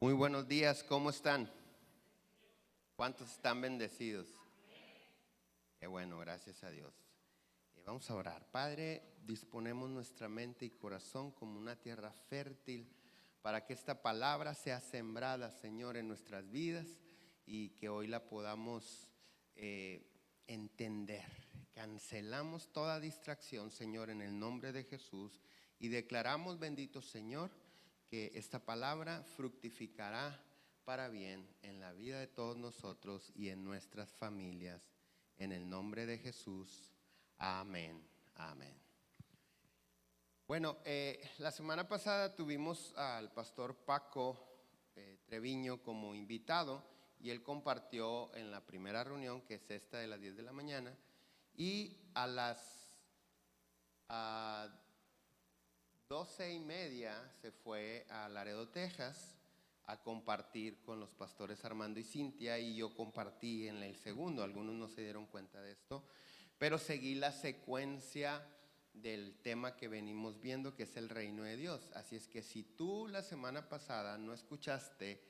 Muy buenos días, ¿cómo están? ¿Cuántos están bendecidos? Qué bueno, gracias a Dios. Vamos a orar. Padre, disponemos nuestra mente y corazón como una tierra fértil para que esta palabra sea sembrada, Señor, en nuestras vidas y que hoy la podamos entender. Cancelamos toda distracción, Señor, en el nombre de Jesús y declaramos, bendito Señor, que esta palabra fructificará para bien en la vida de todos nosotros y en nuestras familias. En el nombre de Jesús. Amén, amén. Bueno, la semana pasada tuvimos al pastor Paco Treviño como invitado y él compartió en la primera reunión, que es esta de las 10 de la mañana, y a las 12:30 se fue a Laredo, Texas, a compartir con los pastores Armando y Cintia, y yo compartí en el segundo. Algunos no se dieron cuenta de esto, pero seguí la secuencia del tema que venimos viendo, que es el reino de Dios. Así es que si tú la semana pasada no escuchaste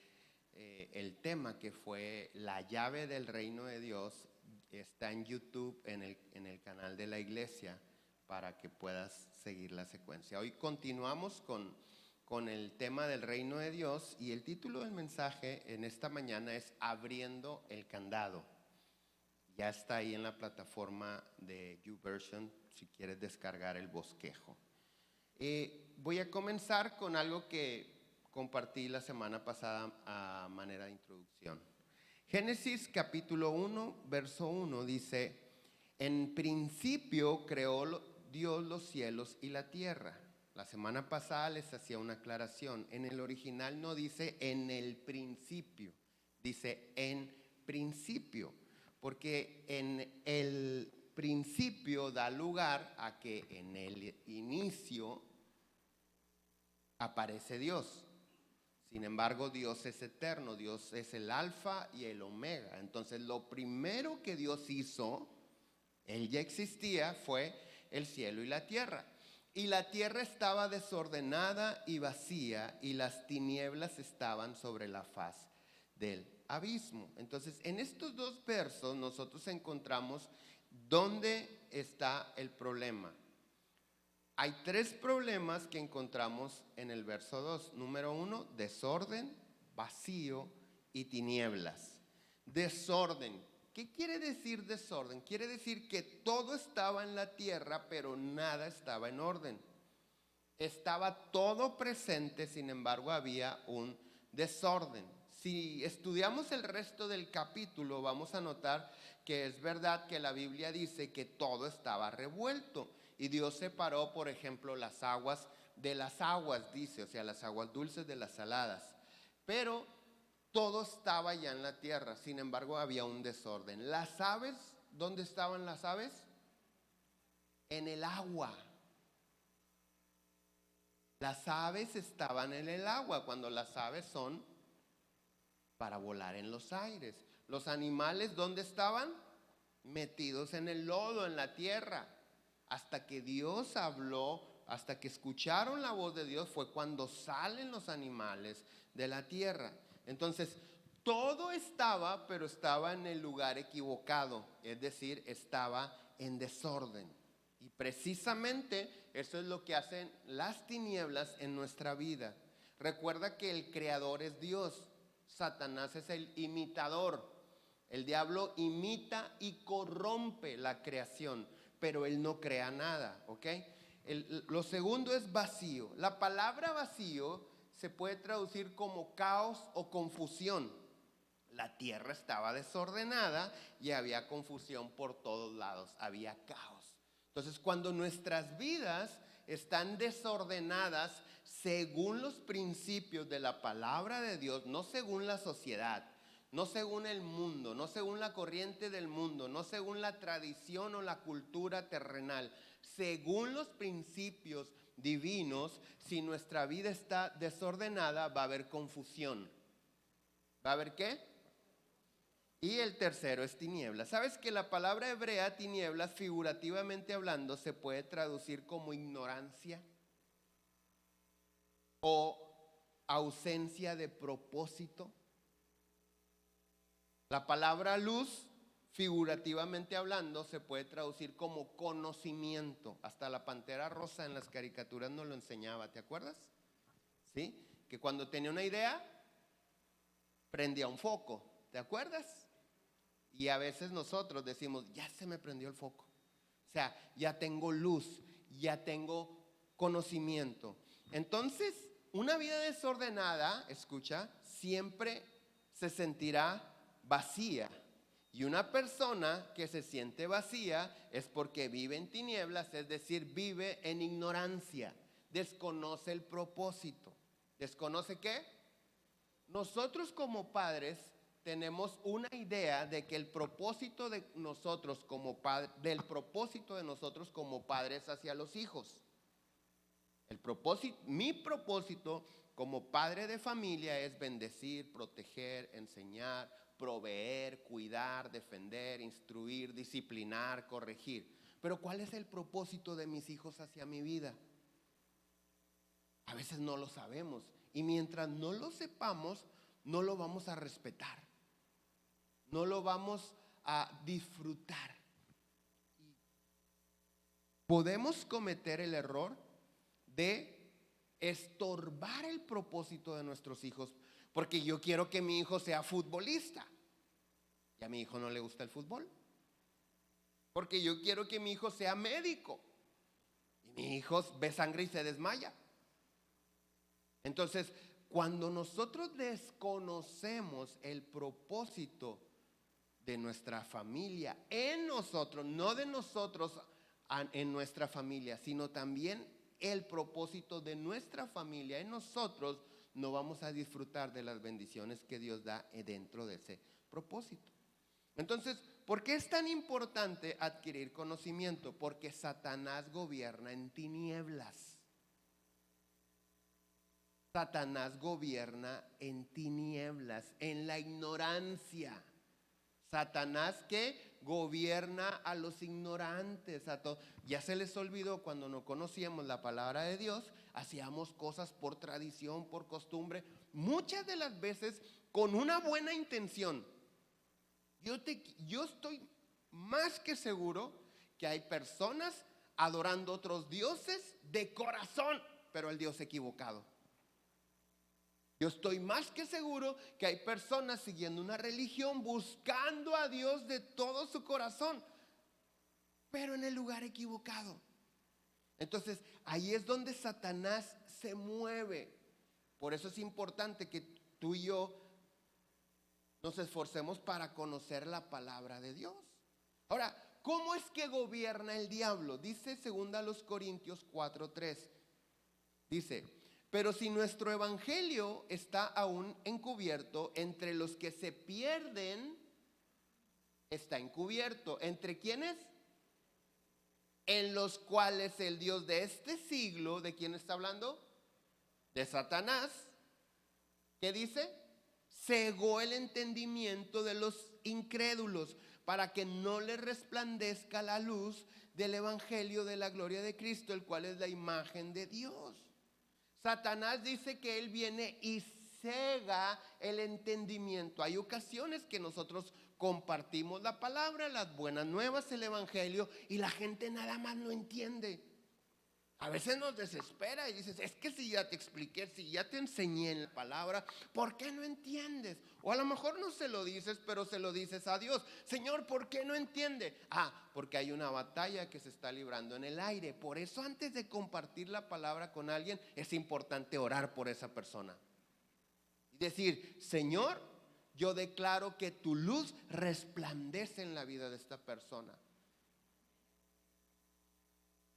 el tema que fue la llave del reino de Dios, está en YouTube en el canal de la iglesia para que puedas seguir la secuencia. Hoy continuamos con el tema del reino de Dios y el título del mensaje en esta mañana es Abriendo el candado. Ya está ahí en la plataforma de YouVersion si quieres descargar el bosquejo. Voy a comenzar con algo que compartí la semana pasada a manera de introducción. Génesis capítulo 1, verso 1 dice: en principio creó Dios los cielos y la tierra. La semana pasada les hacía una aclaración. En el original no dice en el principio, dice en principio, porque en el principio da lugar a que en el inicio aparece Dios. Sin embargo, Dios es eterno, Dios es el alfa y el omega. Entonces, lo primero que Dios hizo, Él ya existía, fue el cielo y la tierra. Y la tierra estaba desordenada y vacía, y las tinieblas estaban sobre la faz del abismo. Entonces, en estos dos versos nosotros encontramos dónde está el problema. Hay tres problemas que encontramos en el verso 2. Número 1, desorden, vacío y tinieblas. Desorden. ¿Qué quiere decir desorden? Quiere decir que todo estaba en la tierra, pero nada estaba en orden. Estaba todo presente, sin embargo, había un desorden. Si estudiamos el resto del capítulo, vamos a notar que es verdad que la Biblia dice que todo estaba revuelto. Y Dios separó, por ejemplo, las aguas de las aguas, dice, o sea, las aguas dulces de las saladas. Pero todo estaba ya en la tierra, sin embargo había un desorden. Las aves, ¿dónde estaban las aves? En el agua. Las aves estaban en el agua, cuando las aves son para volar en los aires. Los animales, ¿dónde estaban? Metidos en el lodo, en la tierra. Hasta que Dios habló, hasta que escucharon la voz de Dios, fue cuando salen los animales de la tierra. Entonces, todo estaba, pero estaba en el lugar equivocado, es decir, estaba en desorden. Y precisamente eso es lo que hacen las tinieblas en nuestra vida. Recuerda que el creador es Dios, Satanás es el imitador. El diablo imita y corrompe la creación, pero él no crea nada, ¿ok? Lo segundo es vacío. La palabra vacío se puede traducir como caos o confusión. La tierra estaba desordenada y había confusión por todos lados, había caos. Entonces, cuando nuestras vidas están desordenadas según los principios de la palabra de Dios, no según la sociedad, no según el mundo, no según la corriente del mundo, no según la tradición o la cultura terrenal, según los principios divinos, si nuestra vida está desordenada, va a haber confusión. ¿Va a haber qué? Y el tercero es tinieblas. ¿Sabes que la palabra hebrea tinieblas, figurativamente hablando, se puede traducir como ignorancia o ausencia de propósito. La palabra luz, figurativamente hablando, se puede traducir como conocimiento. Hasta la Pantera Rosa en las caricaturas nos lo enseñaba, ¿te acuerdas? ¿Sí? Que cuando tenía una idea, prendía un foco, ¿te acuerdas? Y a veces nosotros decimos, ya se me prendió el foco. O sea, ya tengo luz, ya tengo conocimiento. Entonces, una vida desordenada, escucha, siempre se sentirá vacía. Y una persona que se siente vacía es porque vive en tinieblas, es decir, vive en ignorancia, desconoce el propósito. ¿Desconoce qué? Nosotros como padres tenemos una idea de que el propósito de nosotros como padres, del propósito de nosotros como padres hacia los hijos. Mi propósito como padre de familia es bendecir, proteger, enseñar, proveer, cuidar, defender, instruir, disciplinar, corregir. Pero ¿cuál es el propósito de mis hijos hacia mi vida? A veces no lo sabemos. Y mientras no lo sepamos, no lo vamos a respetar. No lo vamos a disfrutar. Podemos cometer el error de estorbar el propósito de nuestros hijos, porque yo quiero que mi hijo sea futbolista y a mi hijo no le gusta el fútbol, porque yo quiero que mi hijo sea médico y mi hijo ve sangre y se desmaya. Entonces, cuando nosotros desconocemos el propósito de nuestra familia en nosotros, no de nosotros en nuestra familia, sino también el propósito de nuestra familia en nosotros, no vamos a disfrutar de las bendiciones que Dios da dentro de ese propósito. Entonces, ¿por qué es tan importante adquirir conocimiento? Porque Satanás gobierna en tinieblas. Satanás gobierna en tinieblas, en la ignorancia. Satanás que gobierna a los ignorantes, ya se les olvidó cuando no conocíamos la palabra de Dios, hacíamos cosas por tradición, por costumbre, muchas de las veces con una buena intención. Yo estoy más que seguro que hay personas adorando otros dioses de corazón, pero el Dios equivocado. Yo estoy más que seguro que hay personas siguiendo una religión, buscando a Dios de todo su corazón, pero en el lugar equivocado. Entonces, ahí es donde Satanás se mueve. Por eso es importante que tú y yo nos esforcemos para conocer la palabra de Dios. Ahora, ¿cómo es que gobierna el diablo? Dice 2 Corintios 4:3. Dice: pero si nuestro evangelio está aún encubierto, entre los que se pierden, está encubierto. ¿Entre quiénes? En los cuales el Dios de este siglo, ¿de quién está hablando? De Satanás. ¿Qué dice? Cegó el entendimiento de los incrédulos para que no les resplandezca la luz del evangelio de la gloria de Cristo, el cual es la imagen de Dios. Satanás dice que él viene y cega el entendimiento. Hay ocasiones que nosotros compartimos la palabra, las buenas nuevas, el evangelio, y la gente nada más no entiende. A veces nos desespera y dices, es que si ya te expliqué, si ya te enseñé en la palabra, ¿por qué no entiendes? O a lo mejor no se lo dices, pero se lo dices a Dios. Señor, ¿por qué no entiende? Porque hay una batalla que se está librando en el aire. Por eso antes de compartir la palabra con alguien, es importante orar por esa persona. Y decir, Señor, yo declaro que tu luz resplandece en la vida de esta persona.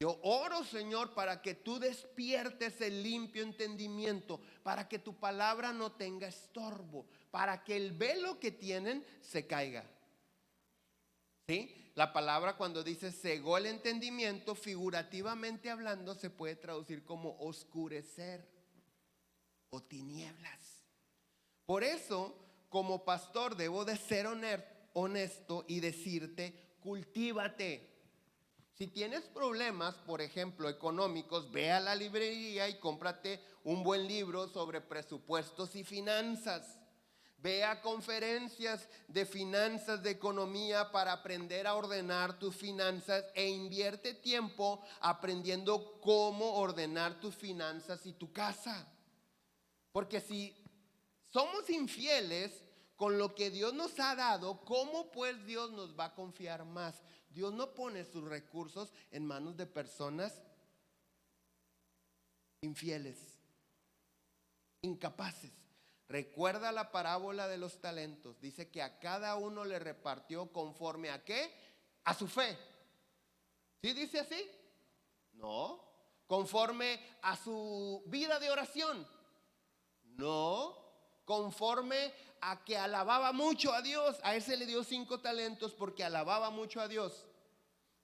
Yo oro, Señor, para que tú despiertes el limpio entendimiento, para que tu palabra no tenga estorbo, para que el velo que tienen se caiga. ¿Sí? La palabra cuando dice cegó el entendimiento, figurativamente hablando, se puede traducir como oscurecer o tinieblas. Por eso, como pastor, debo de ser honesto y decirte, cultívate. Si tienes problemas, por ejemplo, económicos, ve a la librería y cómprate un buen libro sobre presupuestos y finanzas. Ve a conferencias de finanzas, de economía, para aprender a ordenar tus finanzas e invierte tiempo aprendiendo cómo ordenar tus finanzas y tu casa. Porque si somos infieles con lo que Dios nos ha dado, ¿cómo pues Dios nos va a confiar más? Dios no pone sus recursos en manos de personas infieles, incapaces. Recuerda la parábola de los talentos. Dice que a cada uno le repartió conforme a ¿qué? A su fe. ¿Sí dice así? No. Conforme a su vida de oración. No. Conforme a que alababa mucho a Dios. A ese le dio 5 talentos porque alababa mucho a Dios.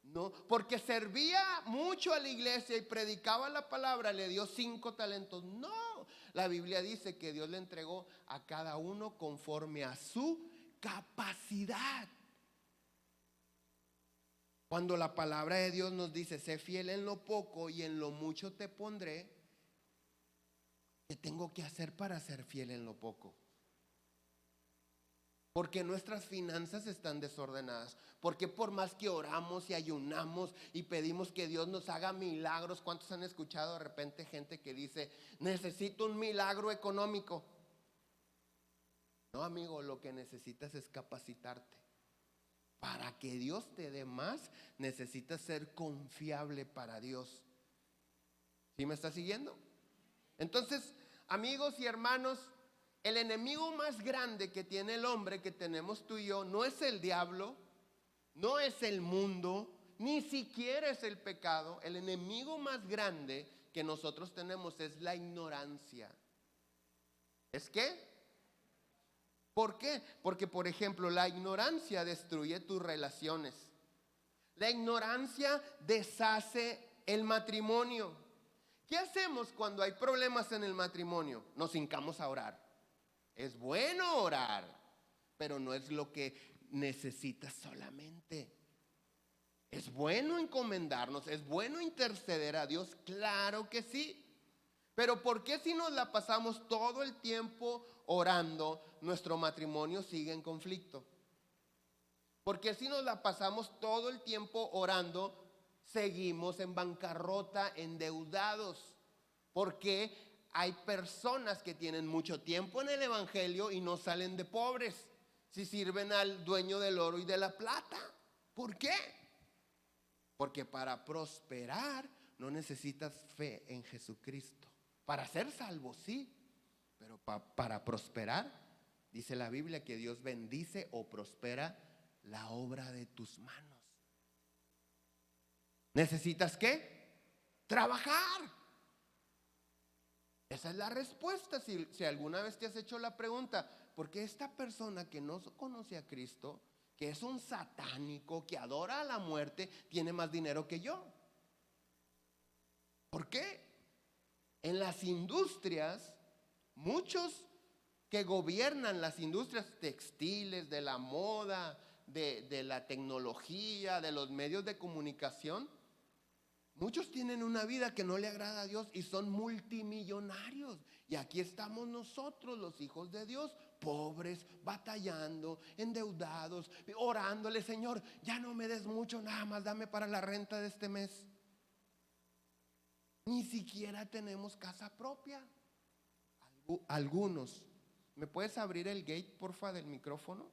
No, porque servía mucho a la iglesia y predicaba la palabra, le dio 5 talentos. No, la Biblia dice que Dios le entregó a cada uno conforme a su capacidad. Cuando la palabra de Dios nos dice, sé fiel en lo poco y en lo mucho te pondré, ¿qué tengo que hacer para ser fiel en lo poco? Porque nuestras finanzas están desordenadas. Porque por más que oramos y ayunamos y pedimos que Dios nos haga milagros, ¿cuántos han escuchado de repente gente que dice, necesito un milagro económico? No, amigo, lo que necesitas es capacitarte. Para que Dios te dé más, necesitas ser confiable para Dios. ¿Sí me está siguiendo? Entonces, amigos y hermanos, el enemigo más grande que tiene el hombre, que tenemos tú y yo, no es el diablo, no es el mundo, ni siquiera es el pecado. El enemigo más grande que nosotros tenemos es la ignorancia. ¿Es qué? ¿Por qué? Porque, por ejemplo, la ignorancia destruye tus relaciones. La ignorancia deshace el matrimonio. ¿Qué hacemos cuando hay problemas en el matrimonio? Nos hincamos a orar. Es bueno orar, pero no es lo que necesitas solamente. Es bueno encomendarnos, es bueno interceder a Dios, claro que sí. Pero ¿por qué si nos la pasamos todo el tiempo orando, nuestro matrimonio sigue en conflicto? ¿Por qué si nos la pasamos todo el tiempo orando, seguimos en bancarrota, endeudados? ¿Por qué hay personas que tienen mucho tiempo en el evangelio y no salen de pobres si sirven al dueño del oro y de la plata? ¿Por qué? Porque para prosperar no necesitas fe en Jesucristo. Para ser salvo sí, pero para prosperar, dice la Biblia que Dios bendice o prospera la obra de tus manos. ¿Necesitas qué? Trabajar. Esa es la respuesta. Si alguna vez te has hecho la pregunta, ¿por qué esta persona que no conoce a Cristo, que es un satánico, que adora a la muerte, tiene más dinero que yo? ¿Por qué? En las industrias, muchos que gobiernan las industrias textiles, de la moda, de la tecnología, de los medios de comunicación, muchos tienen una vida que no le agrada a Dios y son multimillonarios. Y aquí estamos nosotros, los hijos de Dios, pobres, batallando, endeudados, orándole, Señor, ya no me des mucho, nada más dame para la renta de este mes. Ni siquiera tenemos casa propia. Algunos. ¿Me puedes abrir el gate, porfa, del micrófono?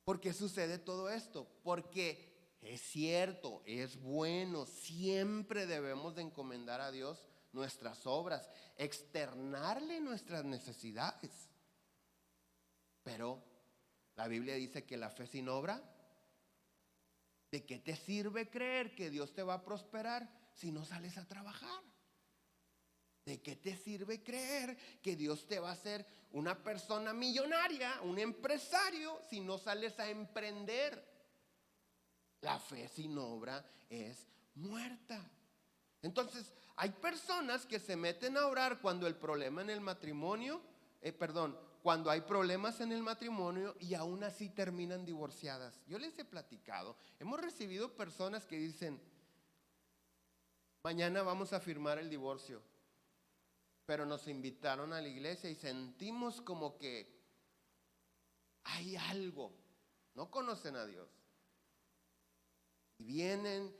¿Por qué sucede todo esto? Porque es cierto, es bueno, siempre debemos de encomendar a Dios nuestras obras, externarle nuestras necesidades. Pero la Biblia dice que la fe sin obra, ¿de qué te sirve creer que Dios te va a prosperar si no sales a trabajar? ¿De qué te sirve creer que Dios te va a hacer una persona millonaria, un empresario, si no sales a emprender? La fe sin obra es muerta. Entonces, hay personas que se meten a orar cuando el problema en el matrimonio, cuando hay problemas en el matrimonio y aún así terminan divorciadas. Yo les he platicado, hemos recibido personas que dicen, mañana vamos a firmar el divorcio, pero nos invitaron a la iglesia y sentimos como que hay algo, no conocen a Dios. Y vienen,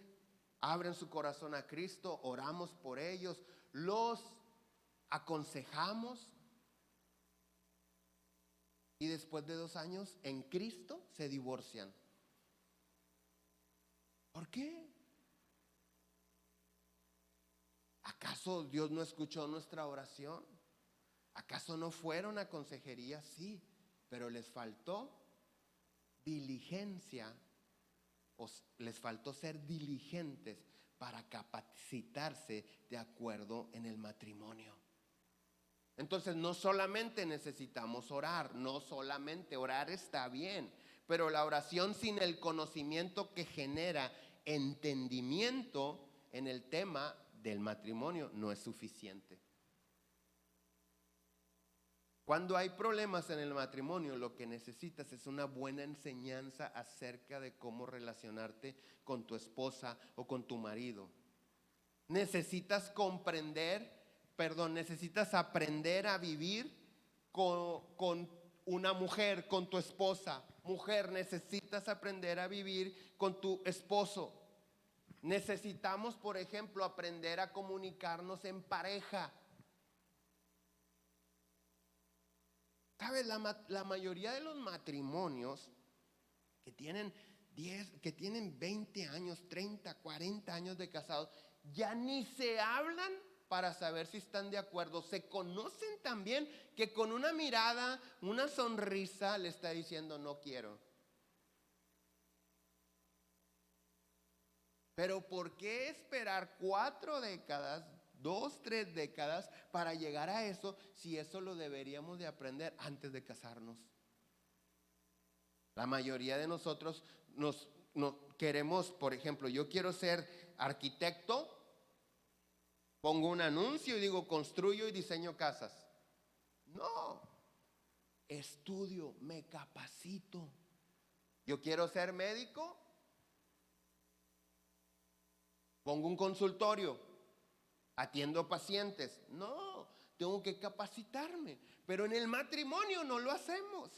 abren su corazón a Cristo, oramos por ellos, los aconsejamos y después de 2 años en Cristo se divorcian. ¿Por qué? ¿Acaso Dios no escuchó nuestra oración? ¿Acaso no fueron a consejería? Sí, pero les faltó diligencia, o les faltó ser diligentes para capacitarse de acuerdo en el matrimonio. Entonces no solamente necesitamos orar, no solamente orar está bien, pero la oración sin el conocimiento que genera entendimiento en el tema del matrimonio no es suficiente. Cuando hay problemas en el matrimonio, lo que necesitas es una buena enseñanza acerca de cómo relacionarte con tu esposa o con tu marido. Necesitas necesitas aprender a vivir con una mujer, con tu esposa. Mujer, necesitas aprender a vivir con tu esposo. Necesitamos, por ejemplo, aprender a comunicarnos en pareja. ¿Sabes? La mayoría de los matrimonios que tienen 20 años, 30, 40 años de casados, ya ni se hablan para saber si están de acuerdo. Se conocen tan bien que con una mirada, una sonrisa le está diciendo no quiero. Pero ¿por qué esperar 4 décadas, 2, 3 décadas para llegar a eso, si eso lo deberíamos de aprender antes de casarnos? La mayoría de nosotros nos queremos, por ejemplo, yo quiero ser arquitecto, pongo un anuncio y digo construyo y diseño casas. No, estudio, me capacito. Yo quiero ser médico, pongo un consultorio, atiendo pacientes. No, tengo que capacitarme. Pero en el matrimonio no lo hacemos.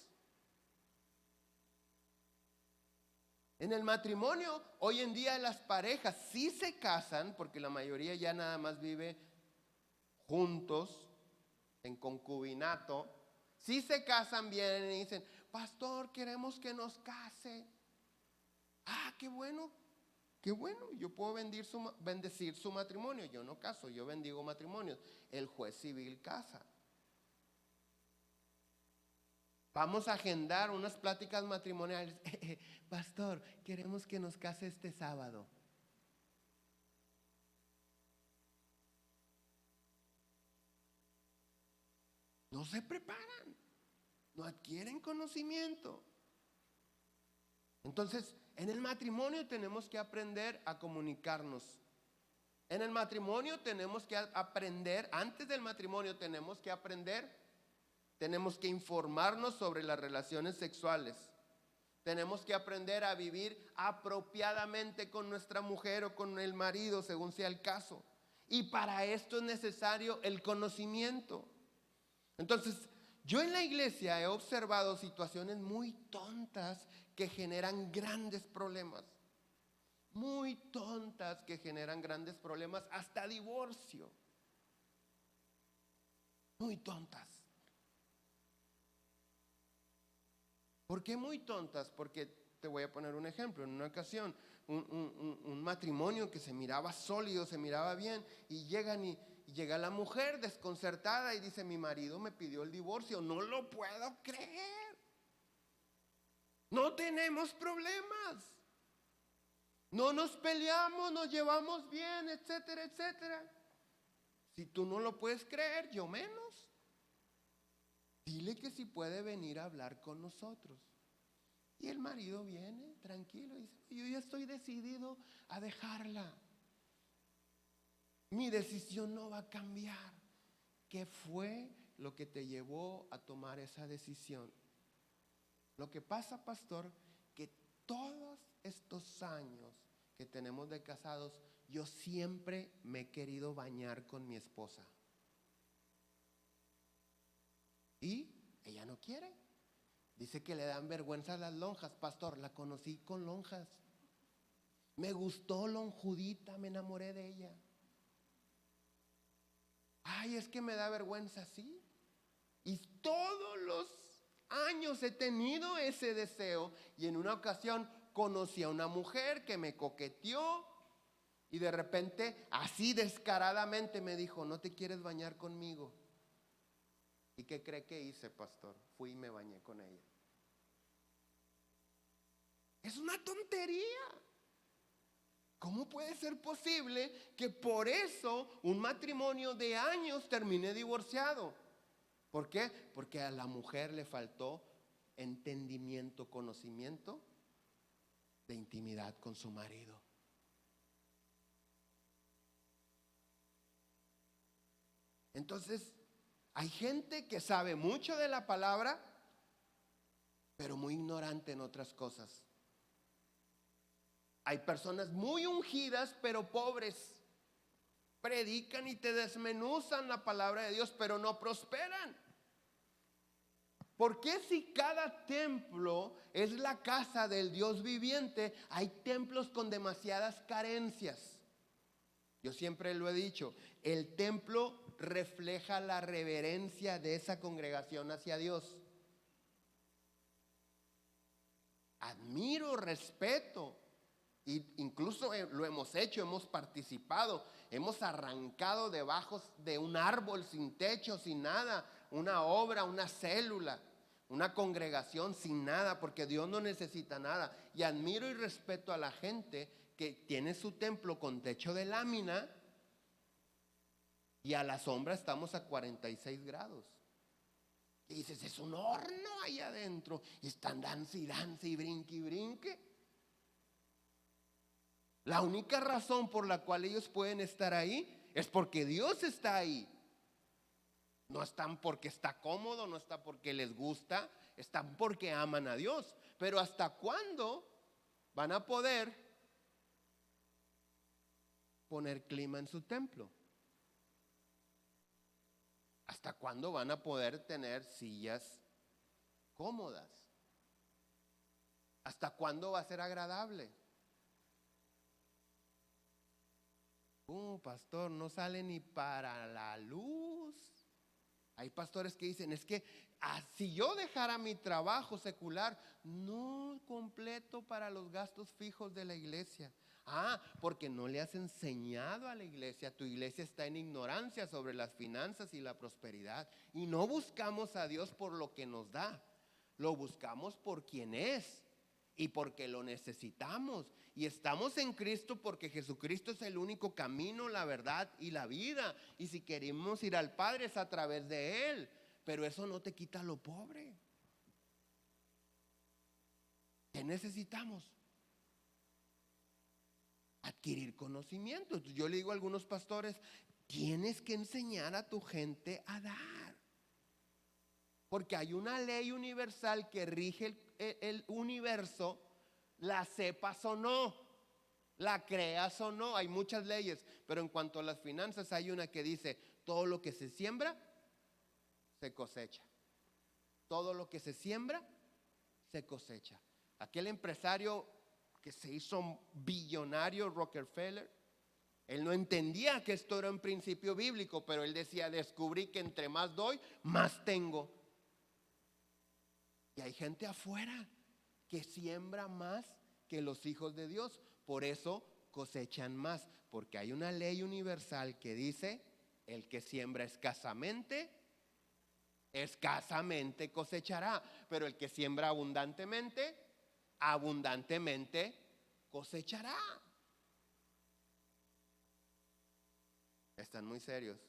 En el matrimonio, hoy en día las parejas sí se casan, porque la mayoría ya nada más vive juntos, en concubinato. Sí se casan bien y dicen, pastor, queremos que nos case. Ah, qué bueno. Qué bueno, yo puedo bendecir su matrimonio. Yo no caso, yo bendigo matrimonios. El juez civil casa. Vamos a agendar unas pláticas matrimoniales. Pastor, queremos que nos case este sábado. No se preparan, no adquieren conocimiento. Entonces, en el matrimonio tenemos que aprender a comunicarnos. En el matrimonio tenemos que aprender, antes del matrimonio tenemos que informarnos sobre las relaciones sexuales. Tenemos que aprender a vivir apropiadamente con nuestra mujer o con el marido, según sea el caso. Y para esto es necesario el conocimiento. Entonces, yo en la iglesia he observado situaciones muy tontas que generan grandes problemas. Muy tontas que generan grandes problemas, hasta divorcio. Muy tontas. ¿Por qué muy tontas? Porque te voy a poner un ejemplo. En una ocasión, un matrimonio que se miraba sólido, se miraba bien, y llega la mujer desconcertada y dice, mi marido me pidió el divorcio. No lo puedo creer. No tenemos problemas. No nos peleamos, nos llevamos bien, etcétera, etcétera. Si tú no lo puedes creer, yo menos. Dile que si puede venir a hablar con nosotros. Y el marido viene tranquilo y dice, yo ya estoy decidido a dejarla. Mi decisión no va a cambiar. ¿Qué fue lo que te llevó a tomar esa decisión? Lo que pasa, pastor, que todos estos años que tenemos de casados, yo siempre me he querido bañar con mi esposa. Y ella no quiere. Dice que le dan vergüenza las lonjas. Pastor, la conocí con lonjas. Me gustó lonjudita, me enamoré de ella. Ay, es que me da vergüenza, sí. Y todos los años he tenido ese deseo. Y en una ocasión conocí a una mujer que me coqueteó. Y de repente, así descaradamente me dijo, ¿no te quieres bañar conmigo? ¿Y qué cree que hice, pastor? Fui y me bañé con ella. Es una tontería. ¿Cómo puede ser posible que por eso un matrimonio de años termine divorciado? ¿Por qué? Porque a la mujer le faltó entendimiento, conocimiento de intimidad con su marido. Entonces, hay gente que sabe mucho de la palabra, pero muy ignorante en otras cosas. Hay personas muy ungidas, pero pobres. Predican y te desmenuzan la palabra de Dios, pero no prosperan. ¿Por qué si cada templo es la casa del Dios viviente, hay templos con demasiadas carencias? Yo siempre lo he dicho, el templo refleja la reverencia de esa congregación hacia Dios. Admiro, respeto, e incluso lo hemos hecho, hemos participado, hemos arrancado debajo de un árbol sin techo, sin nada, una obra, una célula, una congregación sin nada, porque Dios no necesita nada. Y admiro y respeto a la gente que tiene su templo con techo de lámina y a la sombra estamos a 46 grados. Y dices, es un horno ahí adentro. Y están danza y brinque y brinque. La única razón por la cual ellos pueden estar ahí es porque Dios está ahí. No están porque está cómodo, no está porque les gusta, están porque aman a Dios. Pero ¿hasta cuándo van a poder poner clima en su templo? ¿Hasta cuándo van a poder tener sillas cómodas? ¿Hasta cuándo va a ser agradable? Pastor, no sale ni para la luz. Hay pastores que dicen, es que si yo dejara mi trabajo secular, no completo para los gastos fijos de la iglesia. Porque no le has enseñado a la iglesia. Tu iglesia está en ignorancia sobre las finanzas y la prosperidad. Y no buscamos a Dios por lo que nos da. Lo buscamos por quien es y porque lo necesitamos. Y estamos en Cristo porque Jesucristo es el único camino, la verdad y la vida. Y si queremos ir al Padre es a través de Él. Pero eso no te quita lo pobre. ¿Qué necesitamos? Adquirir conocimiento. Yo le digo a algunos pastores, tienes que enseñar a tu gente a dar. Porque hay una ley universal que rige el universo, la sepas o no, la creas o no. Hay muchas leyes, pero en cuanto a las finanzas hay una que dice, todo lo que se siembra, se cosecha. Todo lo que se siembra, se cosecha. Aquel empresario que se hizo billonario, Rockefeller, él no entendía que esto era un principio bíblico, pero él decía, descubrí que entre más doy, más tengo. Y hay gente afuera que siembra más que los hijos de Dios, por eso cosechan más, porque hay una ley universal que dice, el que siembra escasamente cosechará, pero el que siembra abundantemente cosechará. Están muy serios.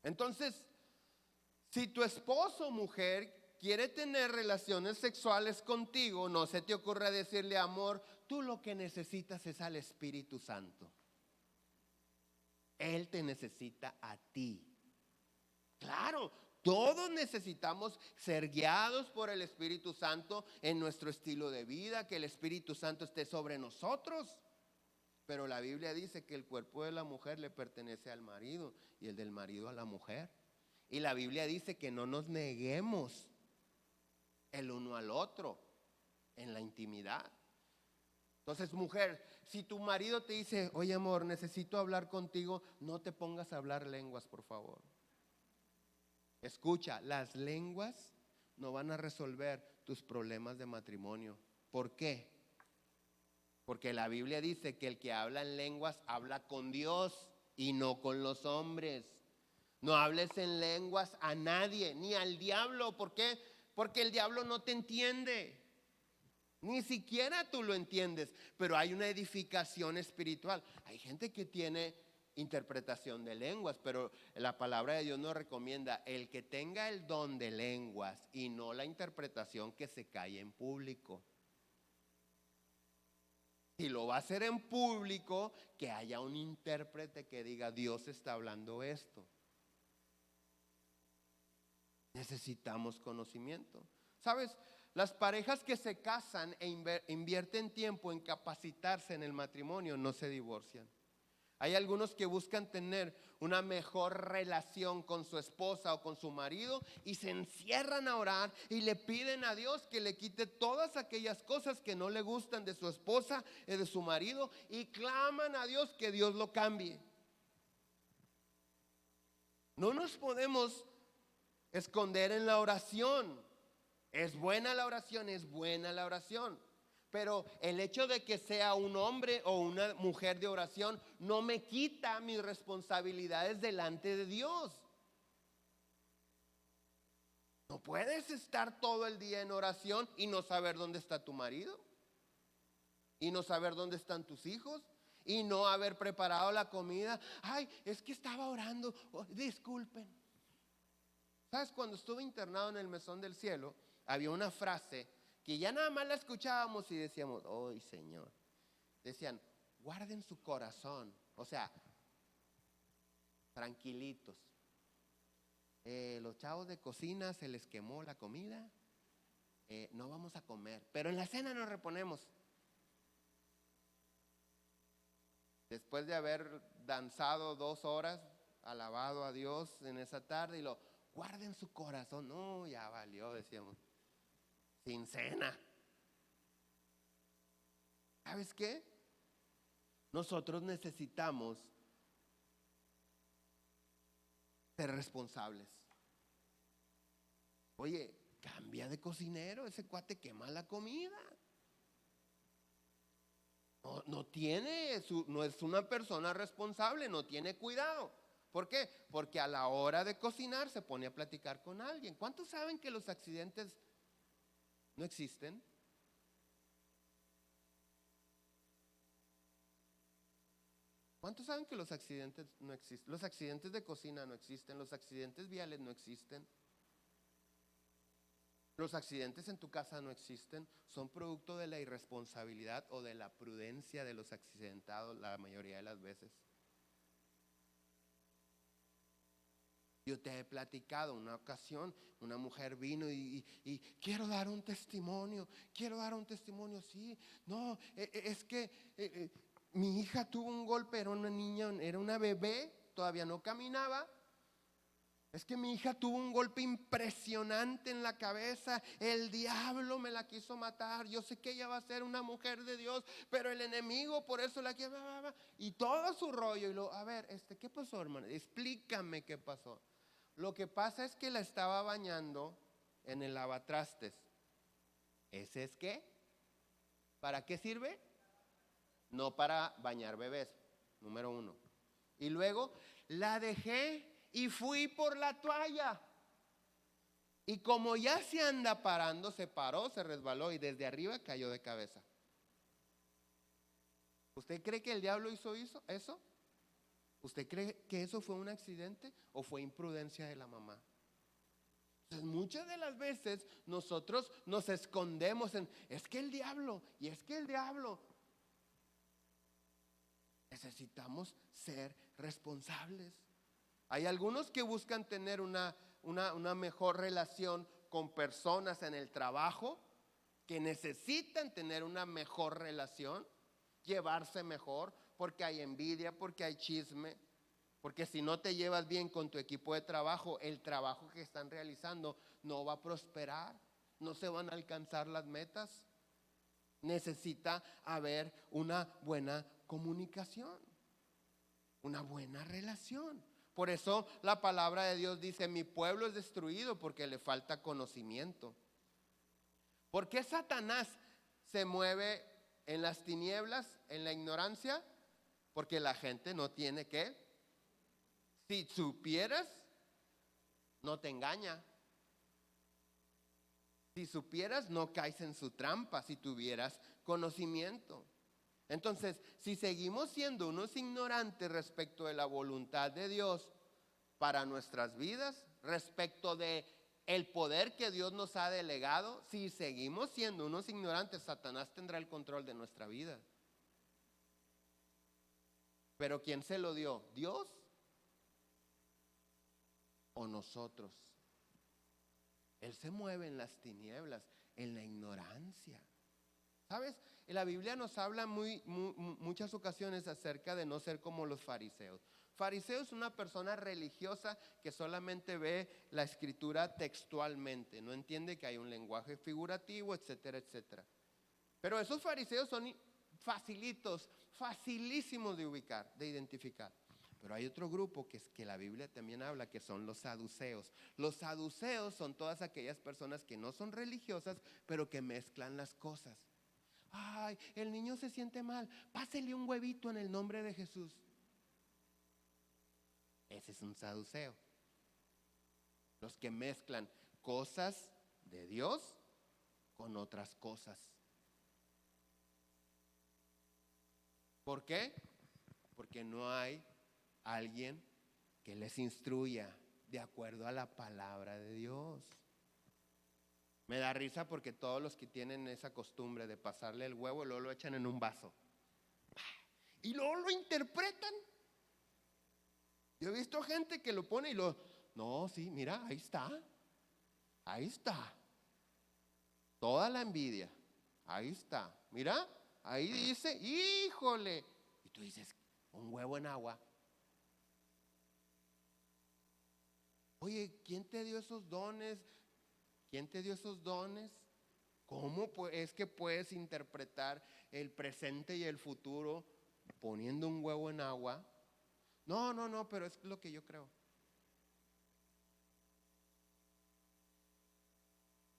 Entonces, si tu esposo o mujer quiere tener relaciones sexuales contigo, no se te ocurra decirle, amor, tú lo que necesitas es al Espíritu Santo. Él te necesita a ti. Claro, todos necesitamos ser guiados por el Espíritu Santo en nuestro estilo de vida, que el Espíritu Santo esté sobre nosotros. Pero la Biblia dice que el cuerpo de la mujer le pertenece al marido y el del marido a la mujer. Y la Biblia dice que no nos neguemos el uno al otro en la intimidad. Entonces, mujer, si tu marido te dice, oye amor, necesito hablar contigo, no te pongas a hablar lenguas, por favor. Escucha, las lenguas no van a resolver tus problemas de matrimonio. ¿Por qué? Porque la Biblia dice que el que habla en lenguas habla con Dios y no con los hombres. No hables en lenguas a nadie, ni al diablo. ¿Por qué? Porque el diablo no te entiende. Ni siquiera tú lo entiendes, pero hay una edificación espiritual. Hay gente que tiene interpretación de lenguas, pero la palabra de Dios nos recomienda el que tenga el don de lenguas y no la interpretación, que se calle en público. Si lo va a hacer en público, que haya un intérprete que diga, Dios está hablando esto. Necesitamos conocimiento. ¿Sabes? Las parejas que se casan e invierten tiempo en capacitarse en el matrimonio no se divorcian. Hay algunos que buscan tener una mejor relación con su esposa o con su marido y se encierran a orar y le piden a Dios que le quite todas aquellas cosas que no le gustan de su esposa y de su marido, y claman a Dios que Dios lo cambie. No nos podemos esconder en la oración. Es buena la oración, es buena la oración. Pero el hecho de que sea un hombre o una mujer de oración no me quita mis responsabilidades delante de Dios. No puedes estar todo el día en oración y no saber dónde está tu marido, y no saber dónde están tus hijos, y no haber preparado la comida. Ay, es que estaba orando, oh, disculpen. ¿Sabes? Cuando estuve internado en el Mesón del Cielo, había una frase que ya nada más la escuchábamos y decíamos, ¡ay, Señor! Decían, guarden su corazón. O sea, tranquilitos. Los chavos de cocina se les quemó la comida. No vamos a comer, pero en la cena nos reponemos. Después de haber danzado 2 horas, alabado a Dios en esa tarde, y guarden su corazón. No, ya valió, decíamos. Sin cena. ¿Sabes qué? Nosotros necesitamos ser responsables. Oye, cambia de cocinero, ese cuate quema la comida. No es una persona responsable, no tiene cuidado. ¿Por qué? Porque a la hora de cocinar se pone a platicar con alguien. ¿Cuántos saben que los accidentes no existen? ¿Cuántos saben que los accidentes no existen? Los accidentes de cocina no existen, los accidentes viales no existen. Los accidentes en tu casa no existen, son producto de la irresponsabilidad o de la prudencia de los accidentados la mayoría de las veces. Yo te he platicado una ocasión, una mujer vino y quiero dar un testimonio, sí, no, es que mi hija tuvo un golpe, era una niña, era una bebé, todavía no caminaba. Es que mi hija tuvo un golpe impresionante en la cabeza, el diablo me la quiso matar, yo sé que ella va a ser una mujer de Dios, pero el enemigo por eso la quiere, y todo su rollo. Y a ver, ¿qué pasó, hermano? Explícame qué pasó. Lo que pasa es que la estaba bañando en el lavatrastes. ¿Ese es qué? ¿Para qué sirve? No para bañar bebés, número 1. Y luego la dejé y fui por la toalla. Y como ya se anda parando, se paró, se resbaló y desde arriba cayó de cabeza. ¿Usted cree que el diablo hizo eso? ¿Usted cree que eso fue un accidente o fue imprudencia de la mamá? Entonces, muchas de las veces nosotros nos escondemos en, es que el diablo, y es que el diablo. Necesitamos ser responsables. Hay algunos que buscan tener una mejor relación con personas en el trabajo, que necesitan tener una mejor relación, llevarse mejor, porque hay envidia, porque hay chisme, porque si no te llevas bien con tu equipo de trabajo, el trabajo que están realizando no va a prosperar, no se van a alcanzar las metas. Necesita haber una buena comunicación, una buena relación. Por eso la palabra de Dios dice: mi pueblo es destruido porque le falta conocimiento. ¿Por qué Satanás se mueve en las tinieblas, en la ignorancia? Porque la gente no tiene ¿qué? Si supieras, no te engaña. Si supieras, no caes en su trampa, si tuvieras conocimiento. Entonces, si seguimos siendo unos ignorantes respecto de la voluntad de Dios para nuestras vidas, respecto de el poder que Dios nos ha delegado, si seguimos siendo unos ignorantes, Satanás tendrá el control de nuestra vida. Pero ¿quién se lo dio? ¿Dios o nosotros? Él se mueve en las tinieblas, en la ignorancia. ¿Sabes? La Biblia nos habla muchas ocasiones acerca de no ser como los fariseos. Fariseo es una persona religiosa que solamente ve la escritura textualmente, no entiende que hay un lenguaje figurativo, etcétera, etcétera. Pero esos fariseos son facilísimos de ubicar, de identificar. Pero hay otro grupo que la Biblia también habla, que son los saduceos. Los saduceos son todas aquellas personas que no son religiosas, pero que mezclan las cosas. Ay, el niño se siente mal, pásele un huevito en el nombre de Jesús. Ese es un saduceo. Los que mezclan cosas de Dios con otras cosas. ¿Por qué? Porque no hay alguien que les instruya de acuerdo a la palabra de Dios. Me da risa porque todos los que tienen esa costumbre de pasarle el huevo, luego lo echan en un vaso y luego lo interpretan. Yo he visto gente que lo pone y no, sí, mira, ahí está, toda la envidia, ahí está, mira, ahí dice, híjole, y tú dices, un huevo en agua. Oye, ¿quién te dio esos dones? ¿Quién te dio esos dones? ¿Cómo es que puedes interpretar el presente y el futuro poniendo un huevo en agua? No, pero es lo que yo creo.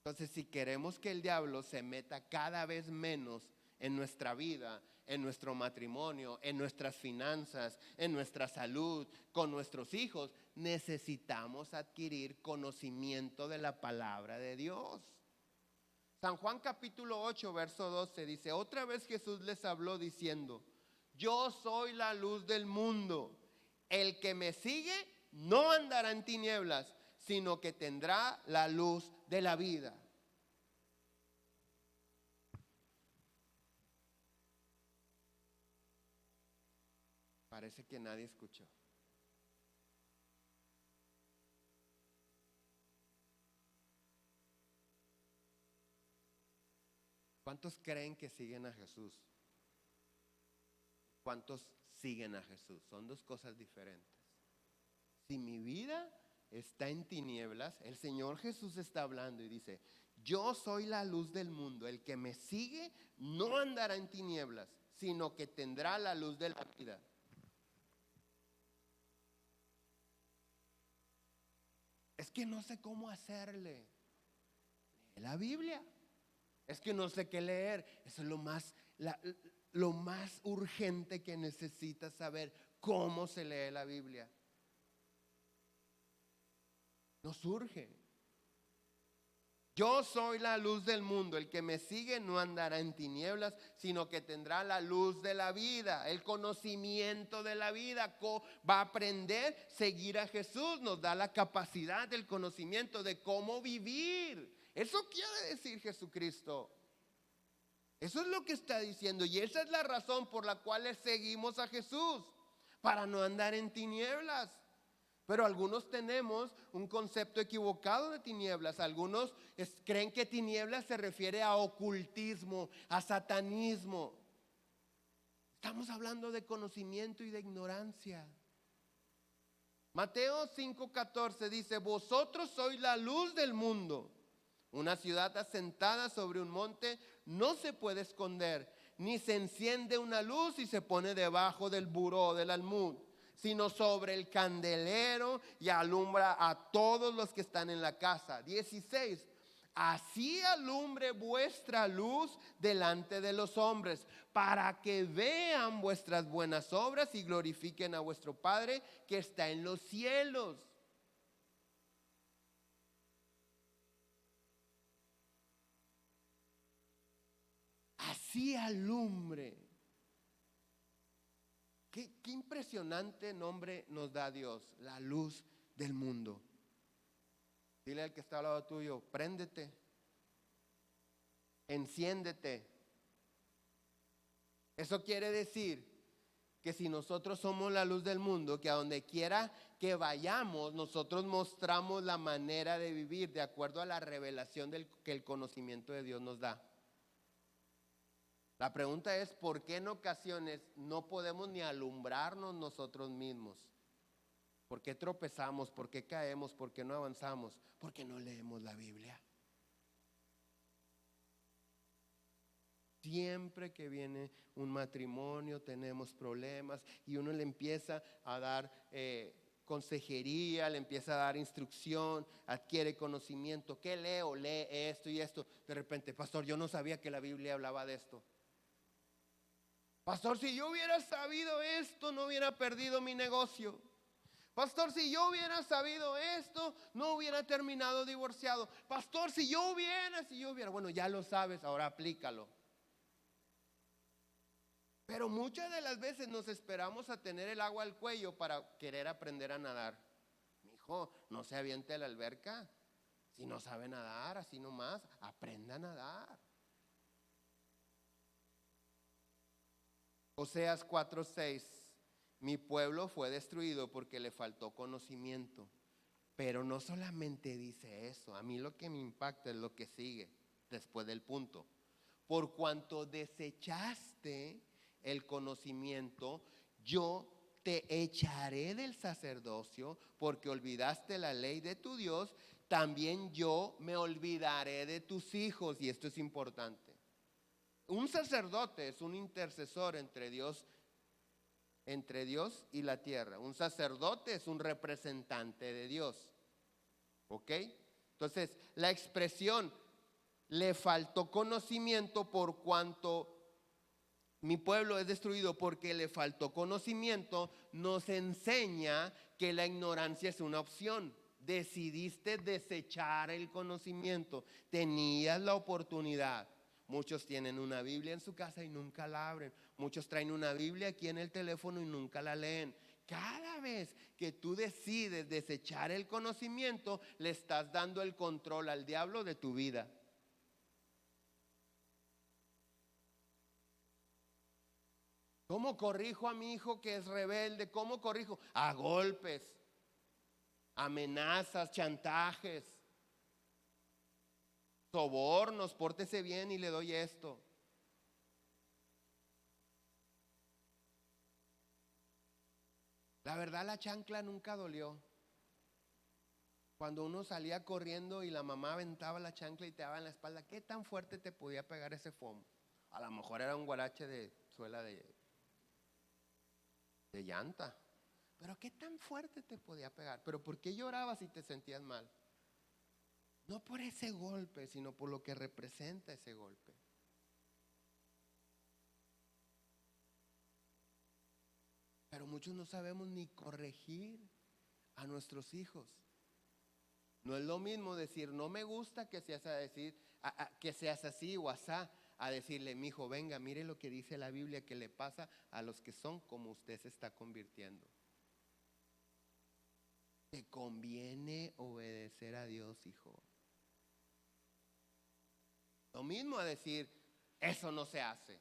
Entonces, si queremos que el diablo se meta cada vez menos en nuestra vida, en nuestro matrimonio, en nuestras finanzas, en nuestra salud, con nuestros hijos, necesitamos adquirir conocimiento de la palabra de Dios. San Juan capítulo 8, verso 12 dice: otra vez Jesús les habló diciendo: yo soy la luz del mundo. El que me sigue no andará en tinieblas, sino que tendrá la luz de la vida. Parece que nadie escuchó. ¿Cuántos creen que siguen a Jesús? ¿Cuántos siguen a Jesús? Son dos cosas diferentes. Si mi vida está en tinieblas, el Señor Jesús está hablando y dice: yo soy la luz del mundo. El que me sigue no andará en tinieblas, sino que tendrá la luz de la vida. Es que no sé cómo hacerle. Lee la Biblia. Es que no sé qué leer. Eso es lo más urgente que necesitas saber: cómo se lee la Biblia. Nos urge. Yo soy la luz del mundo. El que me sigue no andará en tinieblas, sino que tendrá la luz de la vida, el conocimiento de la vida. Va a aprender a seguir a Jesús. Nos da la capacidad del conocimiento de cómo vivir. Eso quiere decir Jesucristo. Eso es lo que está diciendo, y esa es la razón por la cual le seguimos a Jesús, para no andar en tinieblas. Pero algunos tenemos un concepto equivocado de tinieblas. Algunos creen que tinieblas se refiere a ocultismo, a satanismo. Estamos hablando de conocimiento y de ignorancia. Mateo 5:14 dice: vosotros sois la luz del mundo. Una ciudad asentada sobre un monte no se puede esconder, ni se enciende una luz y se pone debajo del buró del almud, sino sobre el candelero y alumbra a todos los que están en la casa. 16. Así alumbre vuestra luz delante de los hombres, para que vean vuestras buenas obras y glorifiquen a vuestro Padre que está en los cielos. Así alumbre. Qué impresionante nombre nos da Dios, la luz del mundo. Dile al que está al lado tuyo: préndete, enciéndete. Eso quiere decir que si nosotros somos la luz del mundo, que a donde quiera que vayamos, nosotros mostramos la manera de vivir de acuerdo a la revelación que el conocimiento de Dios nos da. La pregunta es: ¿por qué en ocasiones no podemos ni alumbrarnos nosotros mismos? ¿Por qué tropezamos? ¿Por qué caemos? ¿Por qué no avanzamos? Porque no leemos la Biblia. Siempre que viene un matrimonio tenemos problemas y uno le empieza a dar consejería, le empieza a dar instrucción, adquiere conocimiento. ¿Qué leo? Lee esto y esto. De repente: pastor, yo no sabía que la Biblia hablaba de esto. Pastor, si yo hubiera sabido esto, no hubiera perdido mi negocio. Pastor, si yo hubiera sabido esto, no hubiera terminado divorciado. Pastor, si yo hubiera. Bueno, ya lo sabes, ahora aplícalo. Pero muchas de las veces nos esperamos a tener el agua al cuello para querer aprender a nadar. Mijo, no se aviente a la alberca. Si no sabe nadar, así nomás, aprenda a nadar. Oseas 4:6: mi pueblo fue destruido porque le faltó conocimiento. Pero no solamente dice eso. A mí lo que me impacta es lo que sigue después del punto. Por cuanto desechaste el conocimiento, yo te echaré del sacerdocio, porque olvidaste la ley de tu Dios, también yo me olvidaré de tus hijos. Y esto es importante. Un sacerdote es un intercesor entre Dios y la tierra. Un sacerdote es un representante de Dios. ¿Ok? Entonces, la expresión le faltó conocimiento por cuanto mi pueblo es destruido porque le faltó conocimiento, nos enseña que la ignorancia es una opción. Decidiste desechar el conocimiento, tenías la oportunidad. Muchos tienen una Biblia en su casa y nunca la abren. Muchos traen una Biblia aquí en el teléfono y nunca la leen. Cada vez que tú decides desechar el conocimiento, le estás dando el control al diablo de tu vida. ¿Cómo corrijo a mi hijo que es rebelde? ¿Cómo corrijo? A golpes, amenazas, chantajes, sobornos. Pórtese bien y le doy esto. La verdad, la chancla nunca dolió. Cuando uno salía corriendo y la mamá aventaba la chancla y te daba en la espalda, ¿qué tan fuerte te podía pegar ese foam? A lo mejor era un guarache de suela de llanta. Pero ¿qué tan fuerte te podía pegar? ¿Pero por qué llorabas si te sentías mal? No por ese golpe, sino por lo que representa ese golpe. Pero muchos no sabemos ni corregir a nuestros hijos. No es lo mismo decir: no me gusta que seas que seas así o asá, a decirle: mi hijo, venga, mire lo que dice la Biblia que le pasa a los que son como usted se está convirtiendo. Te conviene obedecer a Dios, hijo. Lo mismo a decir: eso no se hace.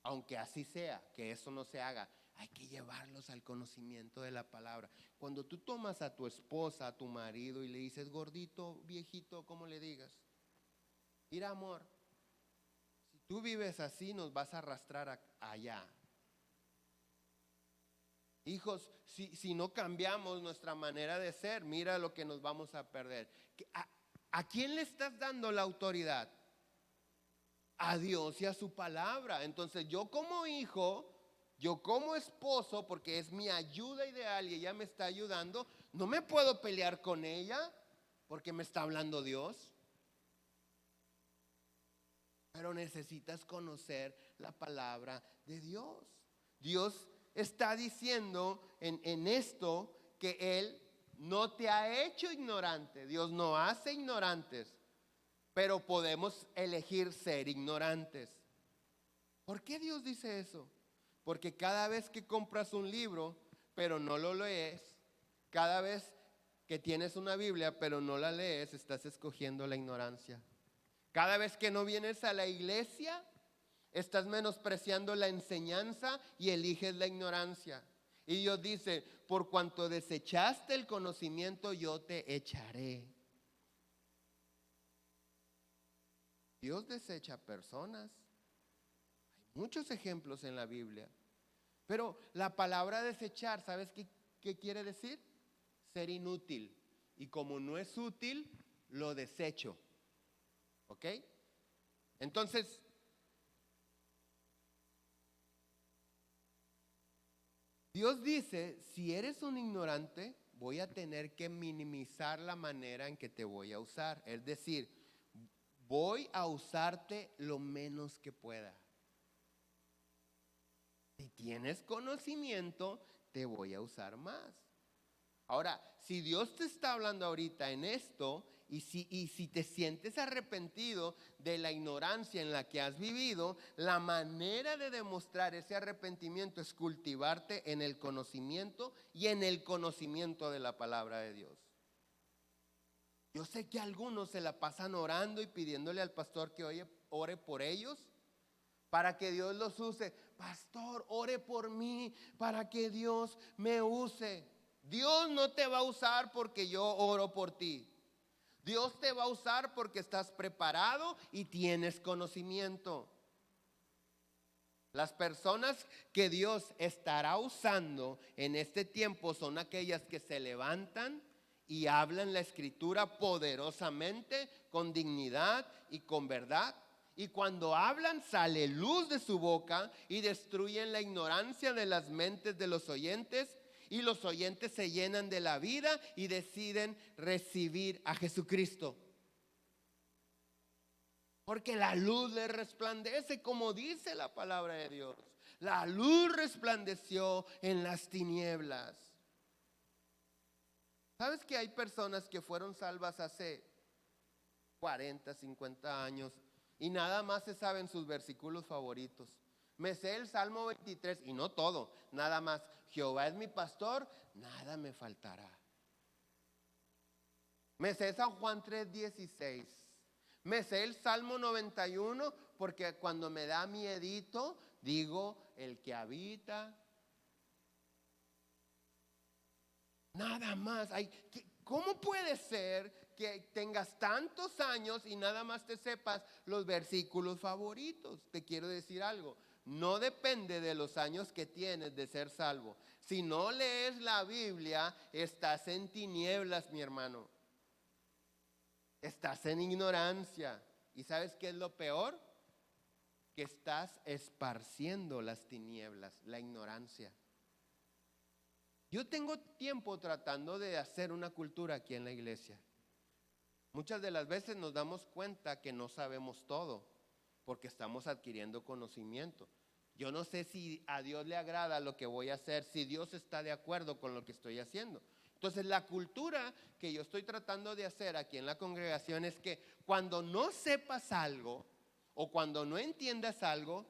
Aunque así sea, que eso no se haga. hay que llevarlos al conocimiento de la palabra. Cuando tú tomas a tu esposa, a tu marido y le dices, gordito, viejito, como le digas, mira amor, si tú vives así nos vas a arrastrar allá. Hijos, si no cambiamos nuestra manera de ser, mira lo que nos vamos a perder. ¿A quién le estás dando la autoridad? A Dios y a su palabra. Entonces yo como hijo, yo como esposo, porque es mi ayuda ideal y ella me está ayudando, no me puedo pelear con ella porque me está hablando Dios. Pero necesitas conocer la palabra de Dios. Dios está diciendo en esto que Él no te ha hecho ignorante. Dios no hace ignorantes, pero podemos elegir ser ignorantes. ¿Por qué Dios dice eso? Porque cada vez que compras un libro, pero no lo lees, cada vez que tienes una Biblia, pero no la lees, estás escogiendo la ignorancia. Cada vez que no vienes a la iglesia, estás menospreciando la enseñanza y eliges la ignorancia. Y Dios dice, por cuanto desechaste el conocimiento, yo te echaré. Dios desecha personas. Hay muchos ejemplos en la Biblia. Pero la palabra desechar, ¿sabes qué quiere decir? Ser inútil. Y como no es útil, lo desecho. ¿Ok? Entonces, Dios dice, si eres un ignorante, voy a tener que minimizar la manera en que te voy a usar. Es decir, voy a usarte lo menos que pueda. Si tienes conocimiento, te voy a usar más. Ahora, si Dios te está hablando ahorita en esto, y si te sientes arrepentido de la ignorancia en la que has vivido, la manera de demostrar ese arrepentimiento es cultivarte en el conocimiento y en el conocimiento de la palabra de Dios. Yo sé que algunos se la pasan orando y pidiéndole al pastor que ore por ellos para que Dios los use. Pastor, ore por mí para que Dios me use. Dios no te va a usar porque yo oro por ti. Dios te va a usar porque estás preparado y tienes conocimiento. Las personas que Dios estará usando en este tiempo son aquellas que se levantan y hablan la escritura poderosamente, con dignidad y con verdad. Y cuando hablan sale luz de su boca y destruyen la ignorancia de las mentes de los oyentes. Y los oyentes se llenan de la vida y deciden recibir a Jesucristo. Porque la luz le resplandece, como dice la palabra de Dios. La luz resplandeció en las tinieblas. ¿Sabes que hay personas que fueron salvas hace 40, 50 años y nada más se saben sus versículos favoritos? Me sé el Salmo 23 y no todo, nada más. Jehová es mi pastor, nada me faltará. Me sé San Juan 3:16. Me sé el Salmo 91 porque cuando me da miedito digo el que habita. Nada más. ¿Cómo puede ser que tengas tantos años y nada más te sepas los versículos favoritos? Te quiero decir algo. No depende de los años que tienes de ser salvo. Si no lees la Biblia, estás en tinieblas, mi hermano. Estás en ignorancia. ¿Y sabes qué es lo peor? Que estás esparciendo las tinieblas, la ignorancia. Yo tengo tiempo tratando de hacer una cultura aquí en la iglesia. Muchas de las veces nos damos cuenta que no sabemos todo, porque estamos adquiriendo conocimiento. Yo no sé si a Dios le agrada lo que voy a hacer, si Dios está de acuerdo con lo que estoy haciendo. Entonces la cultura que yo estoy tratando de hacer aquí en la congregación es que cuando no sepas algo o cuando no entiendas algo,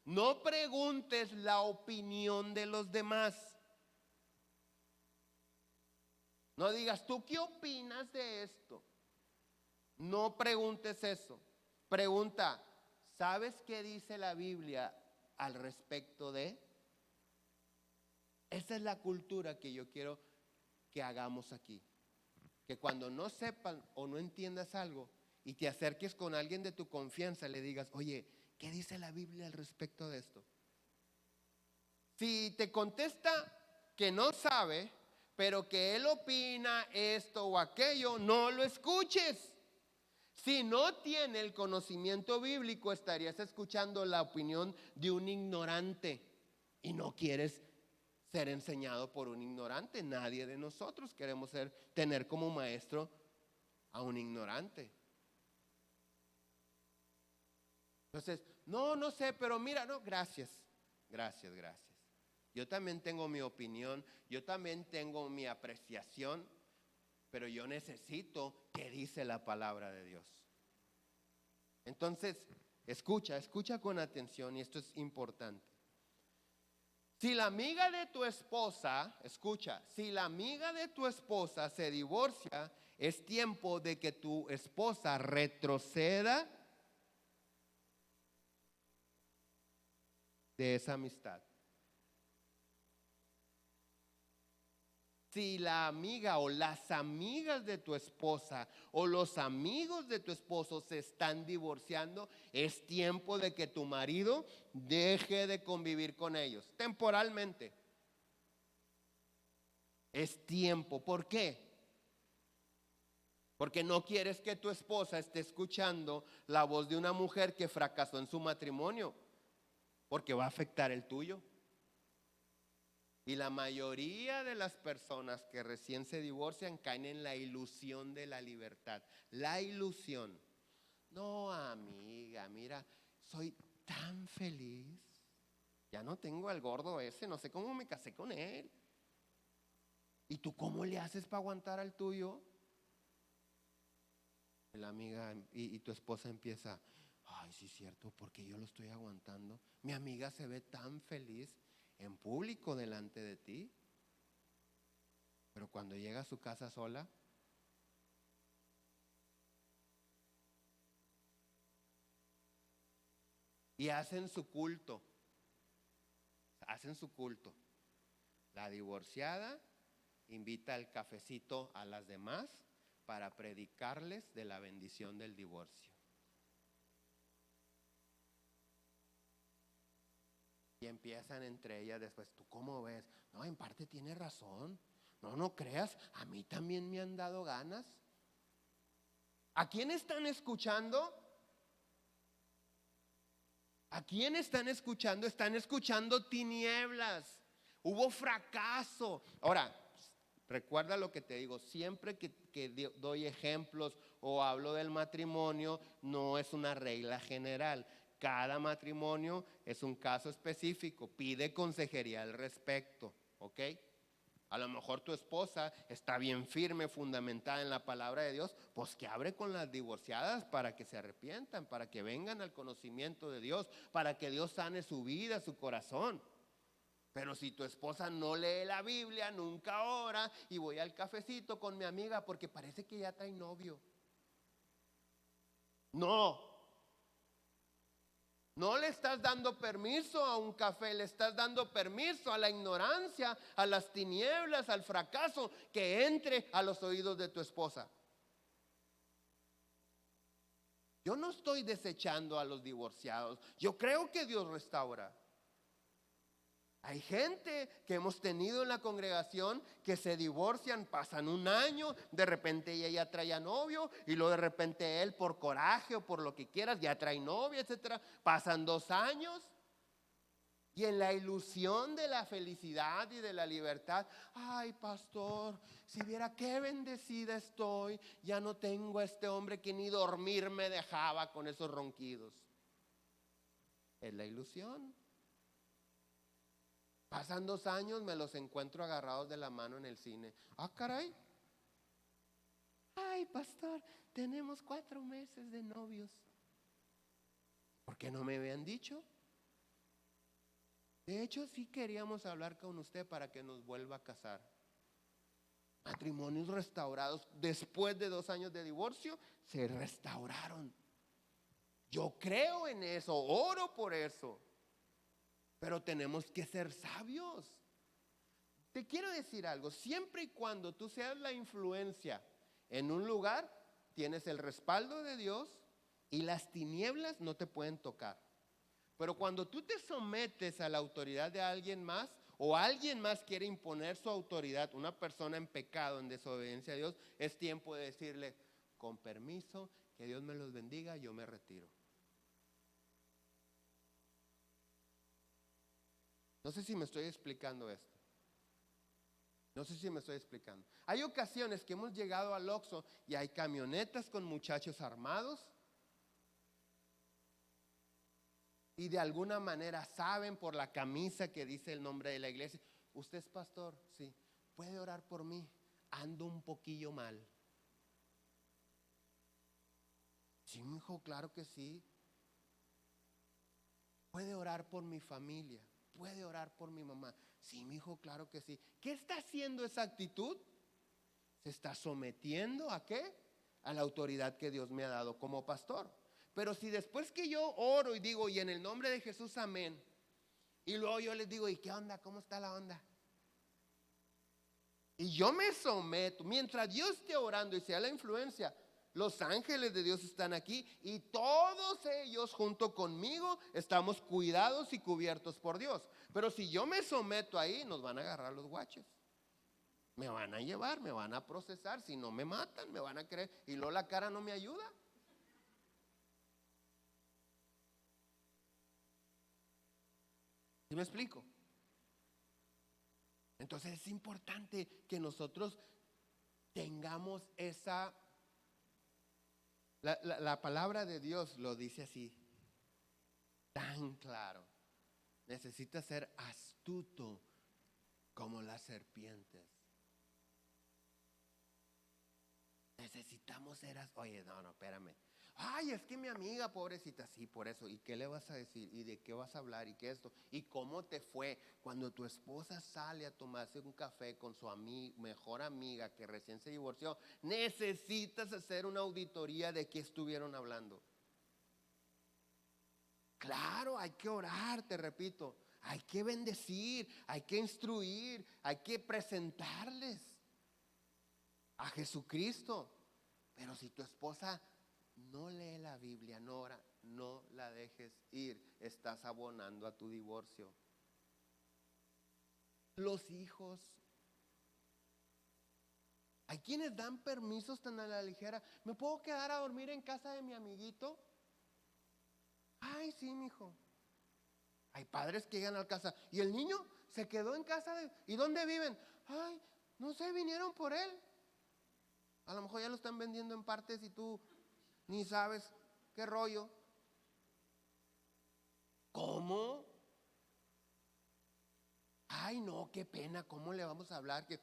no preguntes la opinión de los demás. No digas, ¿tú qué opinas de esto? No preguntes eso. Pregunta, ¿sabes qué dice la Biblia al respecto de? Esa es la cultura que yo quiero que hagamos aquí. Que cuando no sepan o no entiendas algo y te acerques con alguien de tu confianza, le digas, oye, ¿qué dice la Biblia al respecto de esto? Si te contesta que no sabe, pero que él opina esto o aquello, no lo escuches. Si no tiene el conocimiento bíblico, estarías escuchando la opinión de un ignorante y no quieres ser enseñado por un ignorante. Nadie de nosotros queremos tener como maestro a un ignorante. Entonces, no sé, pero mira, no, gracias. Yo también tengo mi opinión, yo también tengo mi apreciación, pero yo necesito que dice la palabra de Dios. Entonces, escucha con atención, y esto es importante. Si la amiga de tu esposa, si la amiga de tu esposa se divorcia, es tiempo de que tu esposa retroceda de esa amistad. Si la amiga o las amigas de tu esposa o los amigos de tu esposo se están divorciando, es tiempo de que tu marido deje de convivir con ellos temporalmente. Es tiempo. ¿Por qué? Porque no quieres que tu esposa esté escuchando la voz de una mujer que fracasó en su matrimonio, porque va a afectar el tuyo. Y la mayoría de las personas que recién se divorcian caen en la ilusión de la libertad. La ilusión. No, amiga, mira, soy tan feliz. Ya no tengo al gordo ese, no sé cómo me casé con él. ¿Y tú cómo le haces para aguantar al tuyo? La amiga y tu esposa empieza, ay, sí es cierto, porque yo lo estoy aguantando. Mi amiga se ve tan feliz en público delante de ti, pero cuando llega a su casa sola, y hacen su culto. La divorciada invita al cafecito a las demás para predicarles de la bendición del divorcio. Y empiezan entre ellas después, ¿tú cómo ves? No, en parte tiene razón. No creas, a mí también me han dado ganas. ¿A quién están escuchando? ¿A quién están escuchando? Están escuchando tinieblas. Hubo fracaso. Ahora, recuerda lo que te digo, siempre que doy ejemplos o hablo del matrimonio, no es una regla general. Cada matrimonio es un caso específico, pide consejería al respecto, ¿ok? A lo mejor tu esposa está bien firme, fundamentada en la palabra de Dios, pues que hable con las divorciadas para que se arrepientan, para que vengan al conocimiento de Dios, para que Dios sane su vida, su corazón. Pero si tu esposa no lee la Biblia, nunca ora, y voy al cafecito con mi amiga porque parece que ya trae novio. No le estás dando permiso a un café, le estás dando permiso a la ignorancia, a las tinieblas, al fracaso que entre a los oídos de tu esposa. Yo no estoy desechando a los divorciados, yo creo que Dios restaura. Hay gente que hemos tenido en la congregación que se divorcian, pasan un año, de repente ella ya trae novio y luego de repente él por coraje o por lo que quieras ya trae novia, etcétera. Pasan 2 años y en la ilusión de la felicidad y de la libertad, ay pastor, si viera qué bendecida estoy, ya no tengo a este hombre que ni dormir me dejaba con esos ronquidos. Es la ilusión. Pasan 2 años, me los encuentro agarrados de la mano en el cine. Ah, caray. Ay, pastor, tenemos 4 meses de novios. ¿Por qué no me habían dicho? De hecho, sí queríamos hablar con usted para que nos vuelva a casar. Matrimonios restaurados después de 2 años de divorcio, se restauraron. Yo creo en eso, oro por eso. Pero tenemos que ser sabios. te quiero decir algo, siempre y cuando tú seas la influencia en un lugar, tienes el respaldo de Dios y las tinieblas no te pueden tocar. Pero cuando tú te sometes a la autoridad de alguien más, o alguien más quiere imponer su autoridad, una persona en pecado, en desobediencia a Dios, es tiempo de decirle, con permiso, que Dios me los bendiga, yo me retiro. No sé si me estoy explicando esto. No sé si me estoy explicando. Hay ocasiones que hemos llegado al Oxxo y hay camionetas con muchachos armados y de alguna manera saben por la camisa que dice el nombre de la iglesia, usted es pastor, sí, puede orar por mí, ando un poquillo mal. Sí, mi hijo, claro que sí. Puede orar por mi familia, puede orar por mi mamá. Sí, mi hijo, claro que sí. ¿Qué está haciendo esa actitud? Se está sometiendo ¿a qué? A la autoridad que Dios me ha dado como pastor. Pero si después que yo oro y digo, y en el nombre de Jesús, amén, y luego yo les digo, ¿y qué onda? ¿Cómo está la onda? Y yo me someto, mientras Dios esté orando y sea la influencia, los ángeles de Dios están aquí y todos ellos junto conmigo estamos cuidados y cubiertos por Dios. Pero si yo me someto ahí, nos van a agarrar los guaches. Me van a llevar, me van a procesar, si no me matan, me van a creer. Y luego la cara no me ayuda. ¿Sí me explico? Entonces es importante que nosotros tengamos esa... La palabra de Dios lo dice así, tan claro. Necesitas ser astuto como las serpientes. Necesitamos ser oye, no, espérame. Ay, es que mi amiga, pobrecita, sí, por eso. ¿Y qué le vas a decir? ¿Y de qué vas a hablar? ¿Y qué esto? ¿Y cómo te fue cuando tu esposa sale a tomarse un café con su mejor amiga que recién se divorció? Necesitas hacer una auditoría de qué estuvieron hablando. Claro, hay que orar, te repito. Hay que bendecir, hay que instruir, hay que presentarles a Jesucristo. Pero si tu esposa no lee la Biblia, no ora, no la dejes ir. Estás abonando a tu divorcio. Los hijos. Hay quienes dan permisos tan a la ligera. ¿Me puedo quedar a dormir en casa de mi amiguito? Ay, sí, mijo. Hay padres que llegan a casa y el niño se quedó en casa de... ¿Y dónde viven? Ay, no sé, vinieron por él. A lo mejor ya lo están vendiendo en partes y tú ni sabes qué rollo. ¿Cómo? Ay, no, qué pena, ¿cómo le vamos a hablar? Que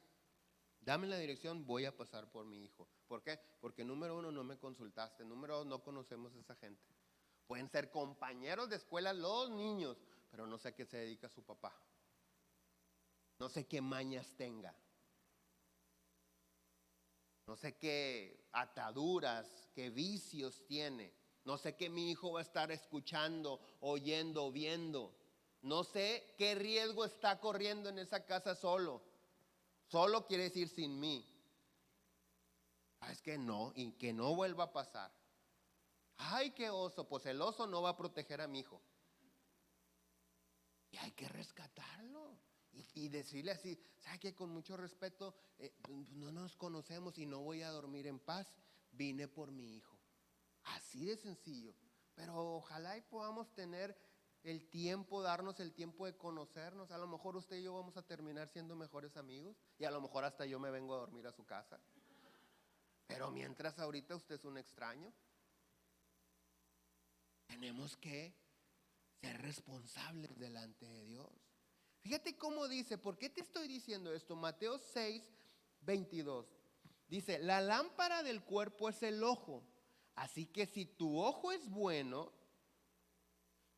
dame la dirección, voy a pasar por mi hijo. ¿Por qué? Porque número uno, no me consultaste. Número dos, no conocemos a esa gente. Pueden ser compañeros de escuela los niños, pero no sé a qué se dedica su papá. No sé qué mañas tenga. No sé qué ataduras, qué vicios tiene. No sé qué mi hijo va a estar escuchando, oyendo, viendo. No sé qué riesgo está corriendo en esa casa solo. Solo quiere decir sin mí. Es que no, y que no vuelva a pasar. Ay, qué oso. Pues el oso no va a proteger a mi hijo. Y hay que rescatarlo. Y decirle así, ¿sabe qué? Con mucho respeto, no nos conocemos y no voy a dormir en paz. Vine por mi hijo. Así de sencillo. Pero ojalá y podamos tener el tiempo, darnos el tiempo de conocernos. A lo mejor usted y yo vamos a terminar siendo mejores amigos. Y a lo mejor hasta yo me vengo a dormir a su casa. Pero mientras ahorita usted es un extraño. Tenemos que ser responsables delante de Dios. Fíjate cómo dice, ¿por qué te estoy diciendo esto? Mateo 6:22. Dice, la lámpara del cuerpo es el ojo. Así que si tu ojo es bueno,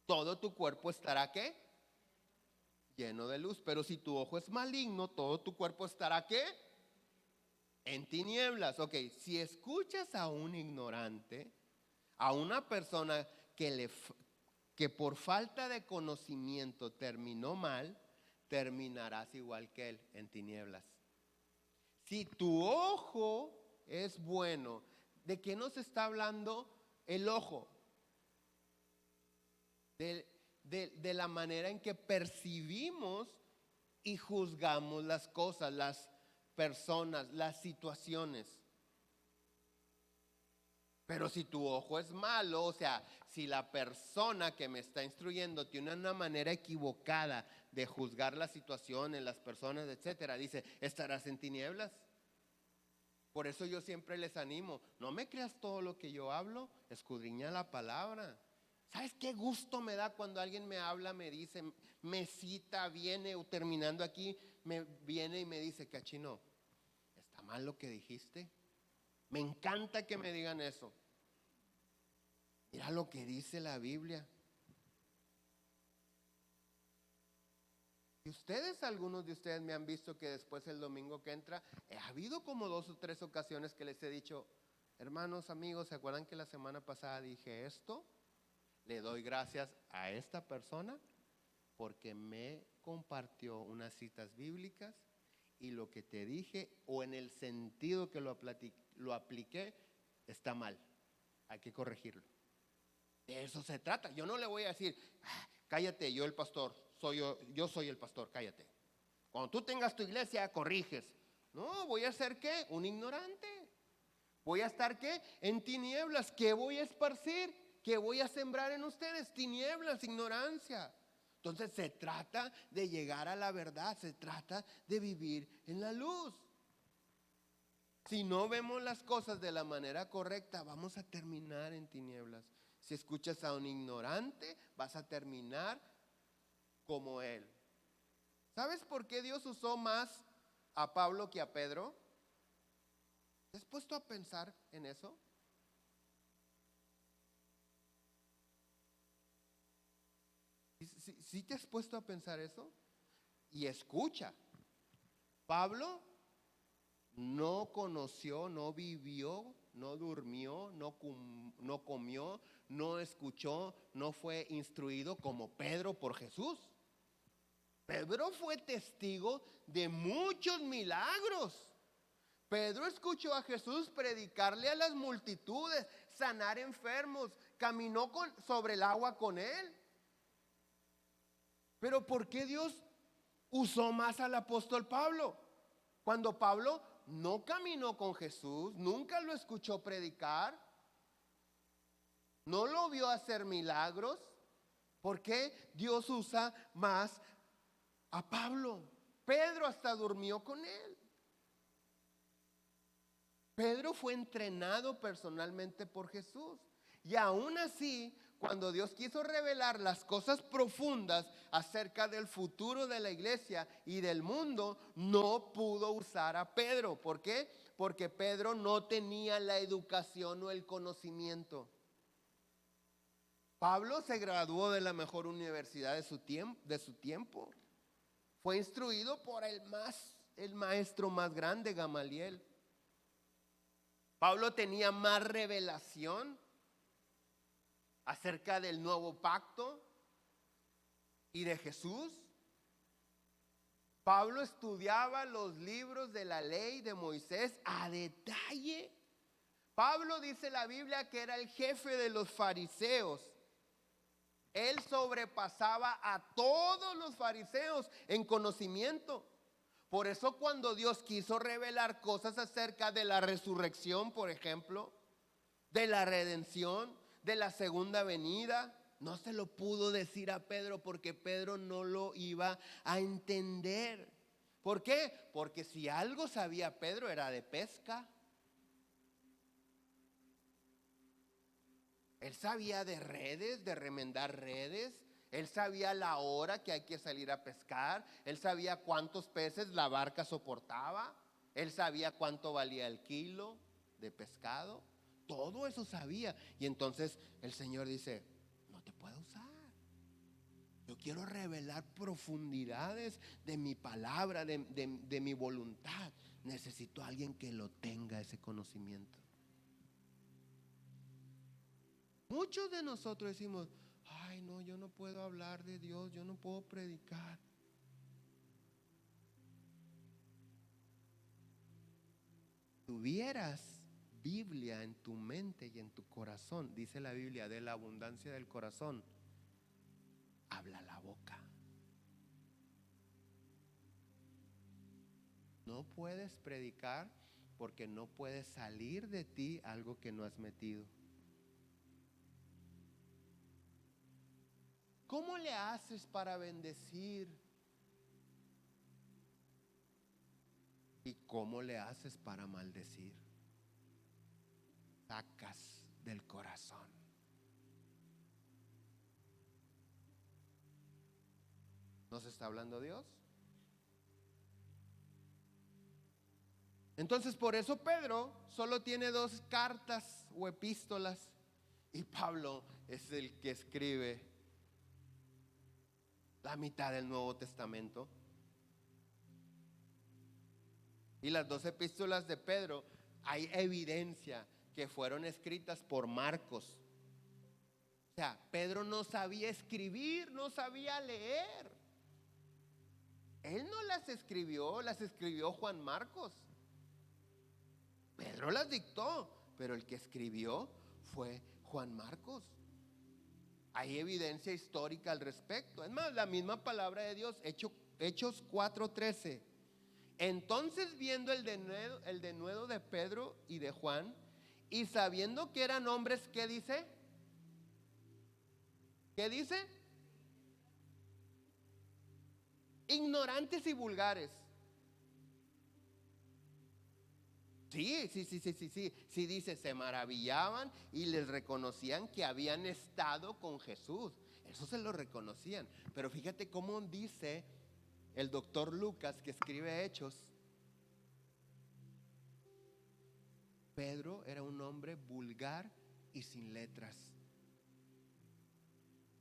todo tu cuerpo estará ¿qué? Lleno de luz. Pero si tu ojo es maligno, todo tu cuerpo estará ¿qué? En tinieblas. Ok, si escuchas a un ignorante, a una persona que por falta de conocimiento terminó mal, terminarás igual que él, en tinieblas. Si tu ojo es bueno, ¿de qué nos está hablando el ojo? De la manera en que percibimos y juzgamos las cosas, las personas, las situaciones. Pero si tu ojo es malo, o sea, si la persona que me está instruyendo tiene una manera equivocada de juzgar las situaciones, las personas, etcétera, dice, estarás en tinieblas. Por eso yo siempre les animo, no me creas todo lo que yo hablo, escudriña la palabra. ¿Sabes qué gusto me da cuando alguien me habla, me dice, me cita, viene o terminando aquí, me viene y me dice, Cachino, ¿está mal lo que dijiste? Me encanta que me digan eso. Mira lo que dice la Biblia. Y ustedes, algunos de ustedes me han visto que después el domingo que entra, ha habido como 2 o 3 ocasiones que les he dicho, hermanos, amigos, ¿se acuerdan que la semana pasada dije esto? Le doy gracias a esta persona porque me compartió unas citas bíblicas y lo que te dije o en el sentido que lo apliqué está mal, hay que corregirlo. De eso se trata. Yo no le voy a decir, cállate, yo el pastor, yo soy el pastor, cállate. Cuando tú tengas tu iglesia, corriges. No, voy a ser ¿qué? Un ignorante. Voy a estar ¿qué? En tinieblas. ¿Qué voy a esparcir? ¿Qué voy a sembrar en ustedes? Tinieblas, ignorancia. Entonces se trata de llegar a la verdad, se trata de vivir en la luz. Si no vemos las cosas de la manera correcta, vamos a terminar en tinieblas. Si escuchas a un ignorante, vas a terminar como él. ¿Sabes por qué Dios usó más a Pablo que a Pedro? ¿Te has puesto a pensar en eso? ¿Sí te has puesto a pensar eso? Y escucha, Pablo no conoció, no vivió, no durmió, no comió, no escuchó, no fue instruido como Pedro por Jesús. Pedro fue testigo de muchos milagros. Pedro escuchó a Jesús predicarle a las multitudes, sanar enfermos, caminó sobre el agua con él. Pero ¿por qué Dios usó más al apóstol Pablo? Cuando Pablo no caminó con Jesús, nunca lo escuchó predicar, no lo vio hacer milagros. ¿Por qué Dios usa más a Pablo? Pedro hasta durmió con él. Pedro fue entrenado personalmente por Jesús. Y aún así, cuando Dios quiso revelar las cosas profundas acerca del futuro de la iglesia y del mundo, no pudo usar a Pedro. ¿Por qué? Porque Pedro no tenía la educación o el conocimiento. Pablo se graduó de la mejor universidad de su tiempo. Fue instruido por el maestro más grande, Gamaliel. Pablo tenía más revelación acerca del nuevo pacto y de Jesús. Pablo estudiaba los libros de la ley de Moisés a detalle. Pablo, dice la Biblia, que era el jefe de los fariseos. Él sobrepasaba a todos los fariseos en conocimiento. Por eso cuando Dios quiso revelar cosas acerca de la resurrección, por ejemplo, de la redención, de la segunda venida, no se lo pudo decir a Pedro porque Pedro no lo iba a entender. ¿Por qué? Porque si algo sabía Pedro era de pesca. Él sabía de redes, de remendar redes. Él sabía la hora que hay que salir a pescar. Él sabía cuántos peces la barca soportaba. Él sabía cuánto valía el kilo de pescado. Todo eso sabía. Y entonces el Señor dice, no te puedo usar. Yo quiero revelar profundidades de mi palabra, de mi voluntad. Necesito a alguien que lo tenga ese conocimiento. Muchos de nosotros decimos, ay no, yo no puedo hablar de Dios, yo no puedo predicar. tuvieras Biblia en tu mente y en tu corazón, dice la Biblia, de la abundancia del corazón habla la boca. No puedes predicar porque no puede salir de ti algo que no has metido. ¿Cómo le haces para bendecir? ¿Y cómo le haces para maldecir? Sacas del corazón. ¿Nos está hablando Dios? Entonces por eso Pedro solo tiene 2 cartas o epístolas y Pablo es el que escribe la mitad del Nuevo Testamento. Y las 2 epístolas de Pedro hay evidencia que fueron escritas por Marcos. O sea, Pedro no sabía escribir, no sabía leer. Él no las escribió Juan Marcos. Pedro las dictó, pero el que escribió fue Juan Marcos. Hay evidencia histórica al respecto. Es más, la misma palabra de Dios, Hechos 4:13. Entonces, viendo el denuedo de Pedro y de Juan, y sabiendo que eran hombres, ¿qué dice? ¿Qué dice? Ignorantes y vulgares. Sí, dice, se maravillaban y les reconocían que habían estado con Jesús. Eso se lo reconocían. Pero fíjate cómo dice el doctor Lucas, que escribe Hechos. Pedro era un hombre vulgar y sin letras.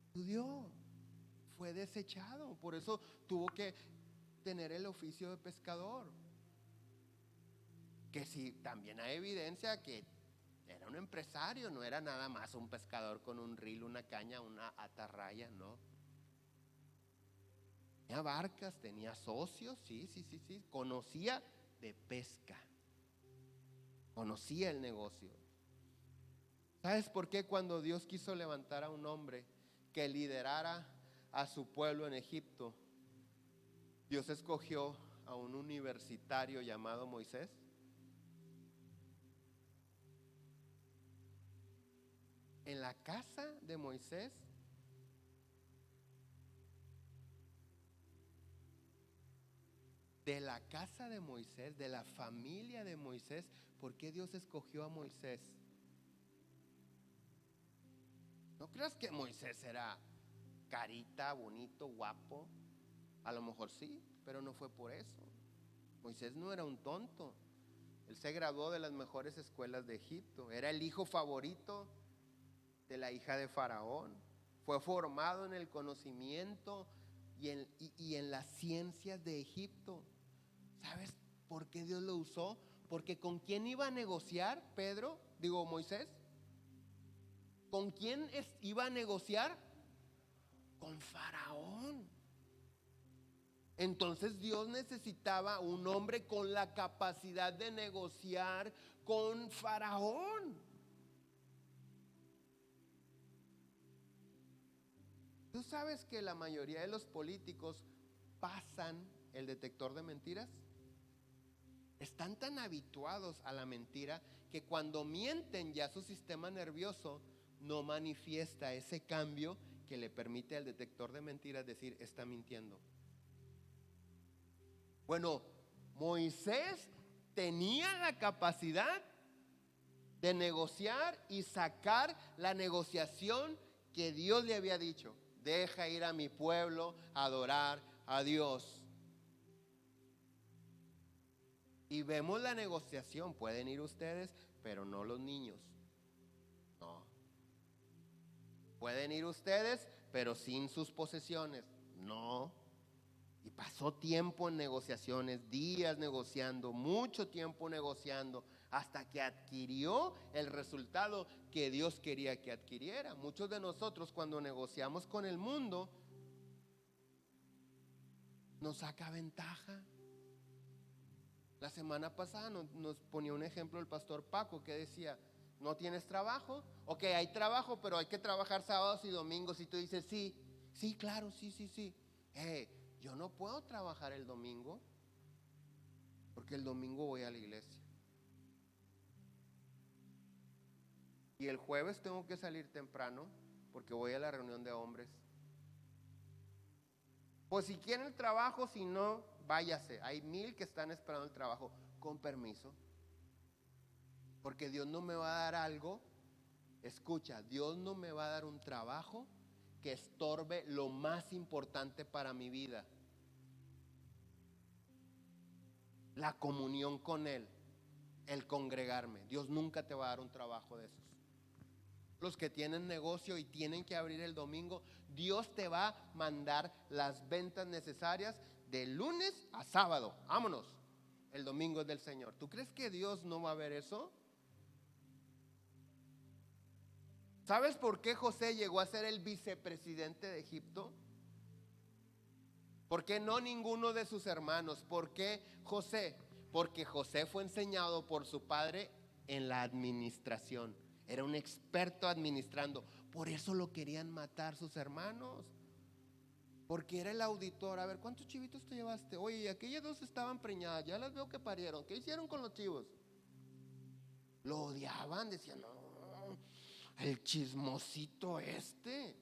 Estudió, fue desechado, por eso tuvo que tener el oficio de pescador. Que sí, también hay evidencia que era un empresario, no era nada más un pescador con un reel, una caña, una atarraya, no. Tenía barcas, tenía socios, sí, conocía de pesca, conocía el negocio. ¿Sabes por qué cuando Dios quiso levantar a un hombre que liderara a su pueblo en Egipto, Dios escogió a un universitario llamado Moisés? En la casa de Moisés de la casa de Moisés, de la familia de Moisés, ¿por qué Dios escogió a Moisés? No creas que Moisés era carita, bonito, guapo. A lo mejor sí, pero no fue por eso. Moisés no era un tonto. Él se graduó de las mejores escuelas de Egipto. Era el hijo favorito de la hija de Faraón. Fue formado en el conocimiento y en las ciencias de Egipto. ¿Sabes por qué Dios lo usó? Porque ¿con quién iba a negociar Moisés? ¿Con quién iba a negociar? Con Faraón. Entonces Dios necesitaba un hombre con la capacidad de negociar con Faraón. ¿Tú sabes que la mayoría de los políticos pasan el detector de mentiras? Están tan habituados a la mentira que cuando mienten ya su sistema nervioso no manifiesta ese cambio que le permite al detector de mentiras decir, está mintiendo. Bueno, Moisés tenía la capacidad de negociar y sacar la negociación que Dios le había dicho. Deja ir a mi pueblo a adorar a Dios. Y vemos la negociación. Pueden ir ustedes, pero no los niños. No. Pueden ir ustedes, pero sin sus posesiones. No. Y pasó tiempo en negociaciones, días negociando, mucho tiempo negociando, hasta que adquirió el resultado que Dios quería que adquiriera. Muchos de nosotros cuando negociamos con el mundo, nos saca ventaja. La semana pasada nos ponía un ejemplo el pastor Paco que decía, ¿no tienes trabajo? Ok, hay trabajo, pero hay que trabajar sábados y domingos. Y tú dices, sí, sí, claro, sí, sí, sí. Yo no puedo trabajar el domingo porque el domingo voy a la iglesia. Y el jueves tengo que salir temprano porque voy a la reunión de hombres. Pues si quieren el trabajo, si no, váyase. Hay 1000 que están esperando el trabajo con permiso. Porque Dios no me va a dar algo. Escucha, Dios no me va a dar un trabajo que estorbe lo más importante para mi vida. La comunión con Él, el congregarme. Dios nunca te va a dar un trabajo de esos. Los que tienen negocio y tienen que abrir el domingo, Dios te va a mandar las ventas necesarias de lunes a sábado. Vámonos. El domingo es del Señor. ¿Tú crees que Dios no va a ver eso? ¿Sabes por qué José llegó a ser el vicepresidente de Egipto? ¿Por qué no ninguno de sus hermanos? ¿Por qué José? Porque José fue enseñado por su padre en la administración. Era un experto administrando. Por eso lo querían matar sus hermanos. Porque era el auditor. A ver, ¿cuántos chivitos te llevaste? Oye, aquellas 2 estaban preñadas. Ya las veo que parieron. ¿Qué hicieron con los chivos? Lo odiaban. Decían, no, el chismosito este.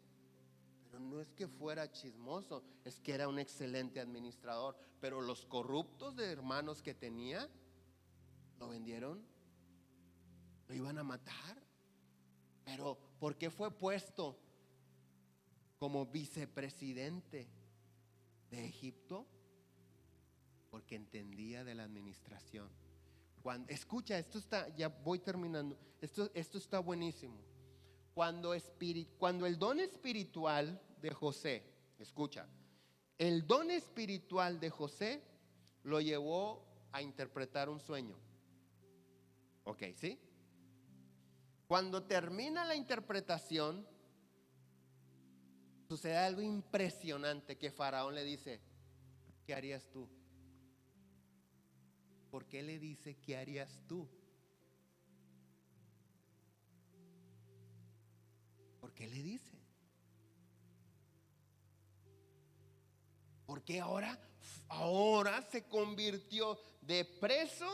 Pero no es que fuera chismoso, es que era un excelente administrador. Pero los corruptos de hermanos que tenía, lo vendieron, lo iban a matar. Pero ¿por qué fue puesto como vicepresidente de Egipto? Porque entendía de la administración. Escucha, esto está, ya voy terminando, esto está buenísimo. Cuando el don espiritual de José, escucha, el don espiritual de José lo llevó a interpretar un sueño. Ok, ¿sí? Cuando termina la interpretación, sucede algo impresionante que Faraón le dice, ¿qué harías tú? ¿Por qué le dice, ¿qué harías tú? ¿Por qué le dice? Porque ahora se convirtió de preso,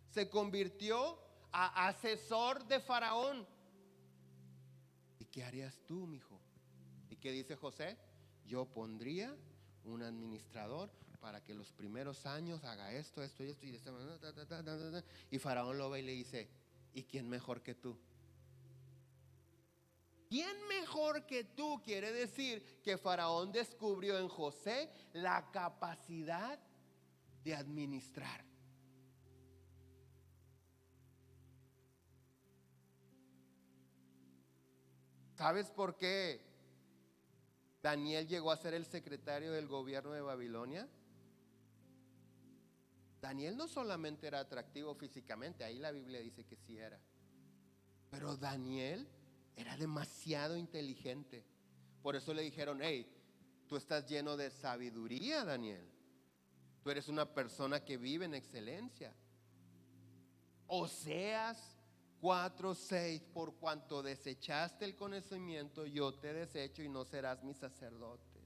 se convirtió a asesor de Faraón. ¿Y qué harías tú, mijo? ¿Y qué dice José? Yo pondría un administrador para que los primeros años haga esto y de esta manera. Y Faraón lo ve y le dice, ¿y quién mejor que tú? ¿Quién mejor que tú? Quiere decir que Faraón descubrió en José la capacidad de administrar. ¿Sabes por qué Daniel llegó a ser el secretario del gobierno de Babilonia? Daniel no solamente era atractivo físicamente, ahí la Biblia dice que sí era. Pero Daniel era demasiado inteligente. Por eso le dijeron, hey, tú estás lleno de sabiduría, Daniel. Tú eres una persona que vive en excelencia. Oseas 4:6, por cuanto desechaste el conocimiento, yo te desecho y no serás mi sacerdote.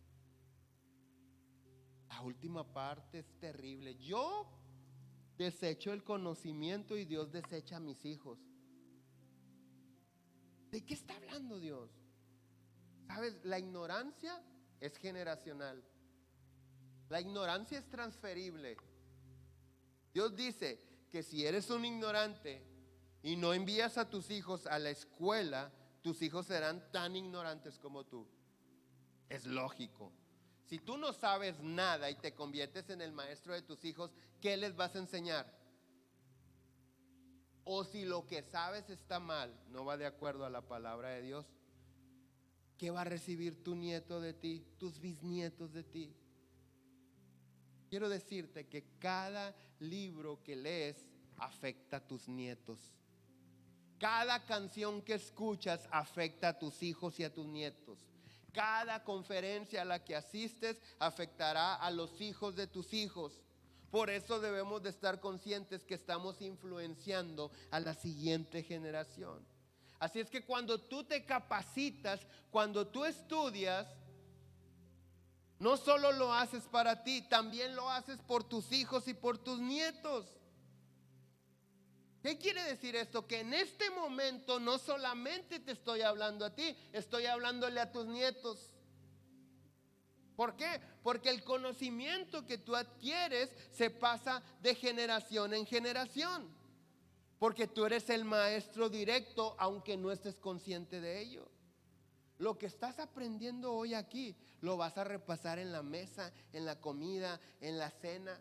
La última parte es terrible. Yo desecho el conocimiento y Dios desecha a mis hijos. ¿De qué está hablando Dios? ¿Sabes? La ignorancia es generacional. La ignorancia es transferible. Dios dice que si eres un ignorante y no envías a tus hijos a la escuela, tus hijos serán tan ignorantes como tú. Es lógico. Si tú no sabes nada y te conviertes en el maestro de tus hijos, ¿qué les vas a enseñar? O si lo que sabes está mal, no va de acuerdo a la palabra de Dios, ¿qué va a recibir tu nieto de ti, tus bisnietos de ti? Quiero decirte que cada libro que lees afecta a tus nietos. Cada canción que escuchas afecta a tus hijos y a tus nietos. Cada conferencia a la que asistes afectará a los hijos de tus hijos. Por eso debemos de estar conscientes que estamos influenciando a la siguiente generación. Así es que cuando tú te capacitas, cuando tú estudias, no solo lo haces para ti, también lo haces por tus hijos y por tus nietos. ¿Qué quiere decir esto? Que en este momento no solamente te estoy hablando a ti, estoy hablándole a tus nietos. ¿Por qué? Porque el conocimiento que tú adquieres se pasa de generación en generación. Porque tú eres el maestro directo, aunque no estés consciente de ello. Lo que estás aprendiendo hoy aquí, lo vas a repasar en la mesa, en la comida, en la cena.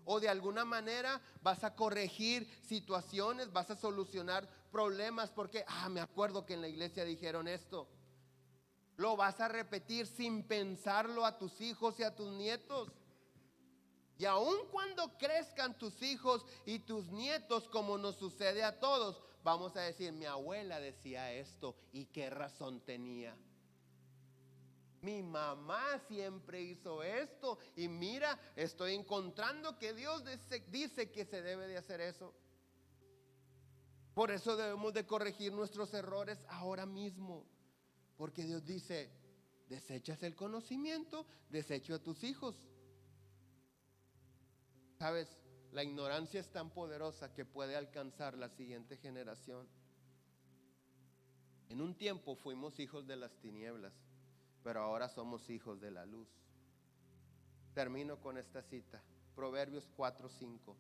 O de alguna manera vas a corregir situaciones, vas a solucionar problemas. Porque, me acuerdo que en la iglesia dijeron esto. Lo vas a repetir sin pensarlo a tus hijos y a tus nietos. Y aun cuando crezcan tus hijos y tus nietos, como nos sucede a todos, vamos a decir, mi abuela decía esto y qué razón tenía. Mi mamá siempre hizo esto y mira, estoy encontrando que Dios dice que se debe de hacer eso. Por eso debemos de corregir nuestros errores ahora mismo. Porque Dios dice, desechas el conocimiento, desecho a tus hijos. Sabes, la ignorancia es tan poderosa que puede alcanzar la siguiente generación. En un tiempo fuimos hijos de las tinieblas, pero ahora somos hijos de la luz. Termino con esta cita, Proverbios 4:5.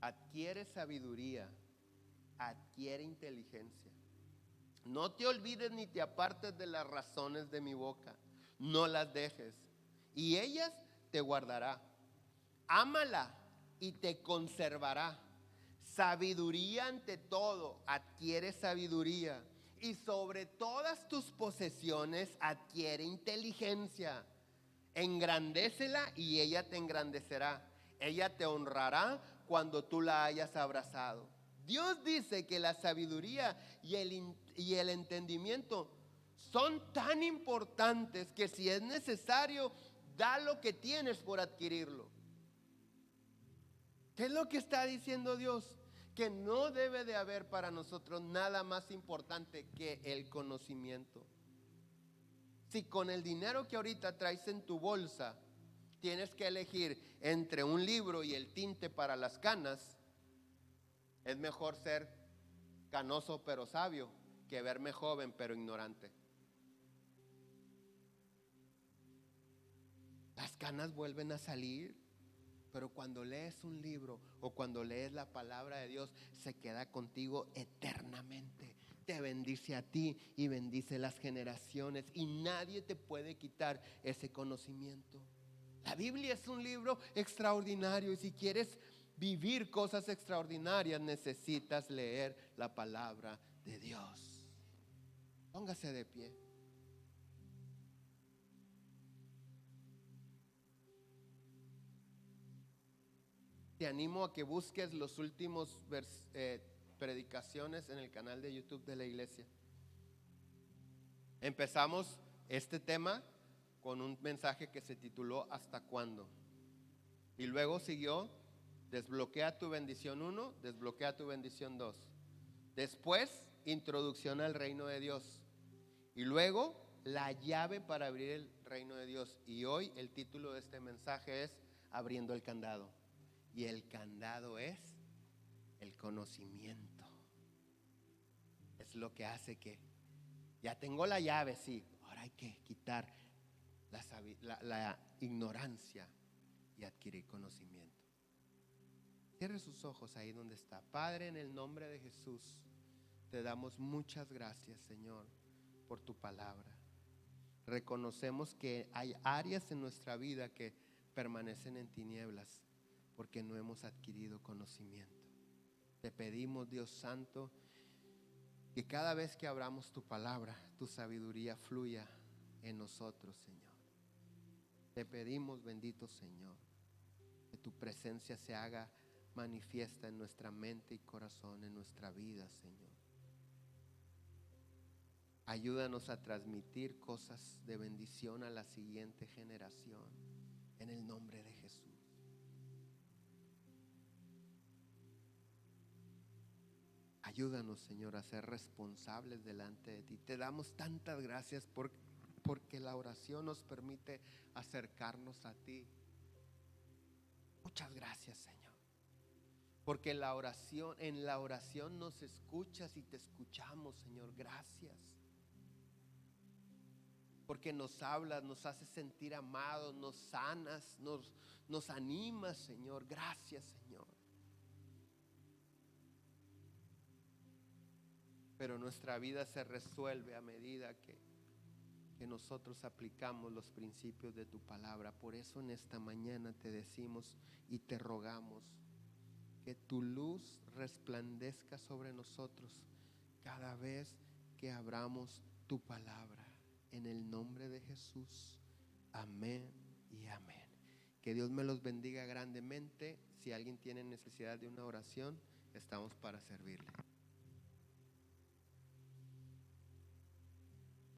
Adquiere sabiduría, adquiere inteligencia. No te olvides ni te apartes de las razones de mi boca. No las dejes. Y ellas te guardará. Ámala y te conservará. Sabiduría ante todo, adquiere sabiduría. Y sobre todas tus posesiones adquiere inteligencia. Engrandécela y ella te engrandecerá. Ella te honrará cuando tú la hayas abrazado. Dios dice que la sabiduría y el entendimiento son tan importantes que si es necesario, da lo que tienes por adquirirlo. ¿Qué es lo que está diciendo Dios? Que no debe de haber para nosotros nada más importante que el conocimiento. Si con el dinero que ahorita traes en tu bolsa tienes que elegir entre un libro y el tinte para las canas, es mejor ser canoso pero sabio que verme joven pero ignorante. Las canas vuelven a salir, pero cuando lees un libro o cuando lees la palabra de Dios, se queda contigo eternamente. Te bendice a ti y bendice las generaciones y nadie te puede quitar ese conocimiento. La Biblia es un libro extraordinario y si quieres vivir cosas extraordinarias necesitas leer la palabra de Dios. Póngase de pie. Te animo a que busques los últimos predicaciones en el canal de YouTube de la iglesia. Empezamos este tema con un mensaje que se tituló ¿Hasta cuándo? Y luego siguió Desbloquea tu bendición 1, desbloquea tu bendición 2. Después, introducción al reino de Dios. Y luego, la llave para abrir el reino de Dios. Y hoy el título de este mensaje es Abriendo el candado. Y el candado es el conocimiento. Es lo que hace que ya tengo la llave, sí. Ahora hay que quitar la ignorancia y adquirir conocimiento. Cierre sus ojos ahí donde está. Padre, en el nombre de Jesús, te damos muchas gracias, Señor, por tu palabra. Reconocemos que hay áreas en nuestra vida que permanecen en tinieblas porque no hemos adquirido conocimiento. Te pedimos, Dios Santo, que cada vez que abramos tu palabra, tu sabiduría fluya en nosotros, Señor. Te pedimos, bendito Señor, que tu presencia se haga manifiesta en nuestra mente y corazón, en nuestra vida, Señor. Ayúdanos a transmitir cosas de bendición a la siguiente generación, en el nombre de Jesús. Ayúdanos, Señor, a ser responsables delante de ti. Te damos tantas gracias porque la oración nos permite acercarnos a ti. Muchas gracias, Señor. Porque en la oración nos escuchas y te escuchamos, Señor. Gracias. Porque nos hablas, nos haces sentir amados, nos sanas, nos animas, Señor. Gracias, Señor. Pero nuestra vida se resuelve a medida que nosotros aplicamos los principios de tu palabra. Por eso en esta mañana te decimos y te rogamos que tu luz resplandezca sobre nosotros cada vez que abramos tu palabra. En el nombre de Jesús. Amén y amén. Que Dios me los bendiga grandemente. Si alguien tiene necesidad de una oración, estamos para servirle.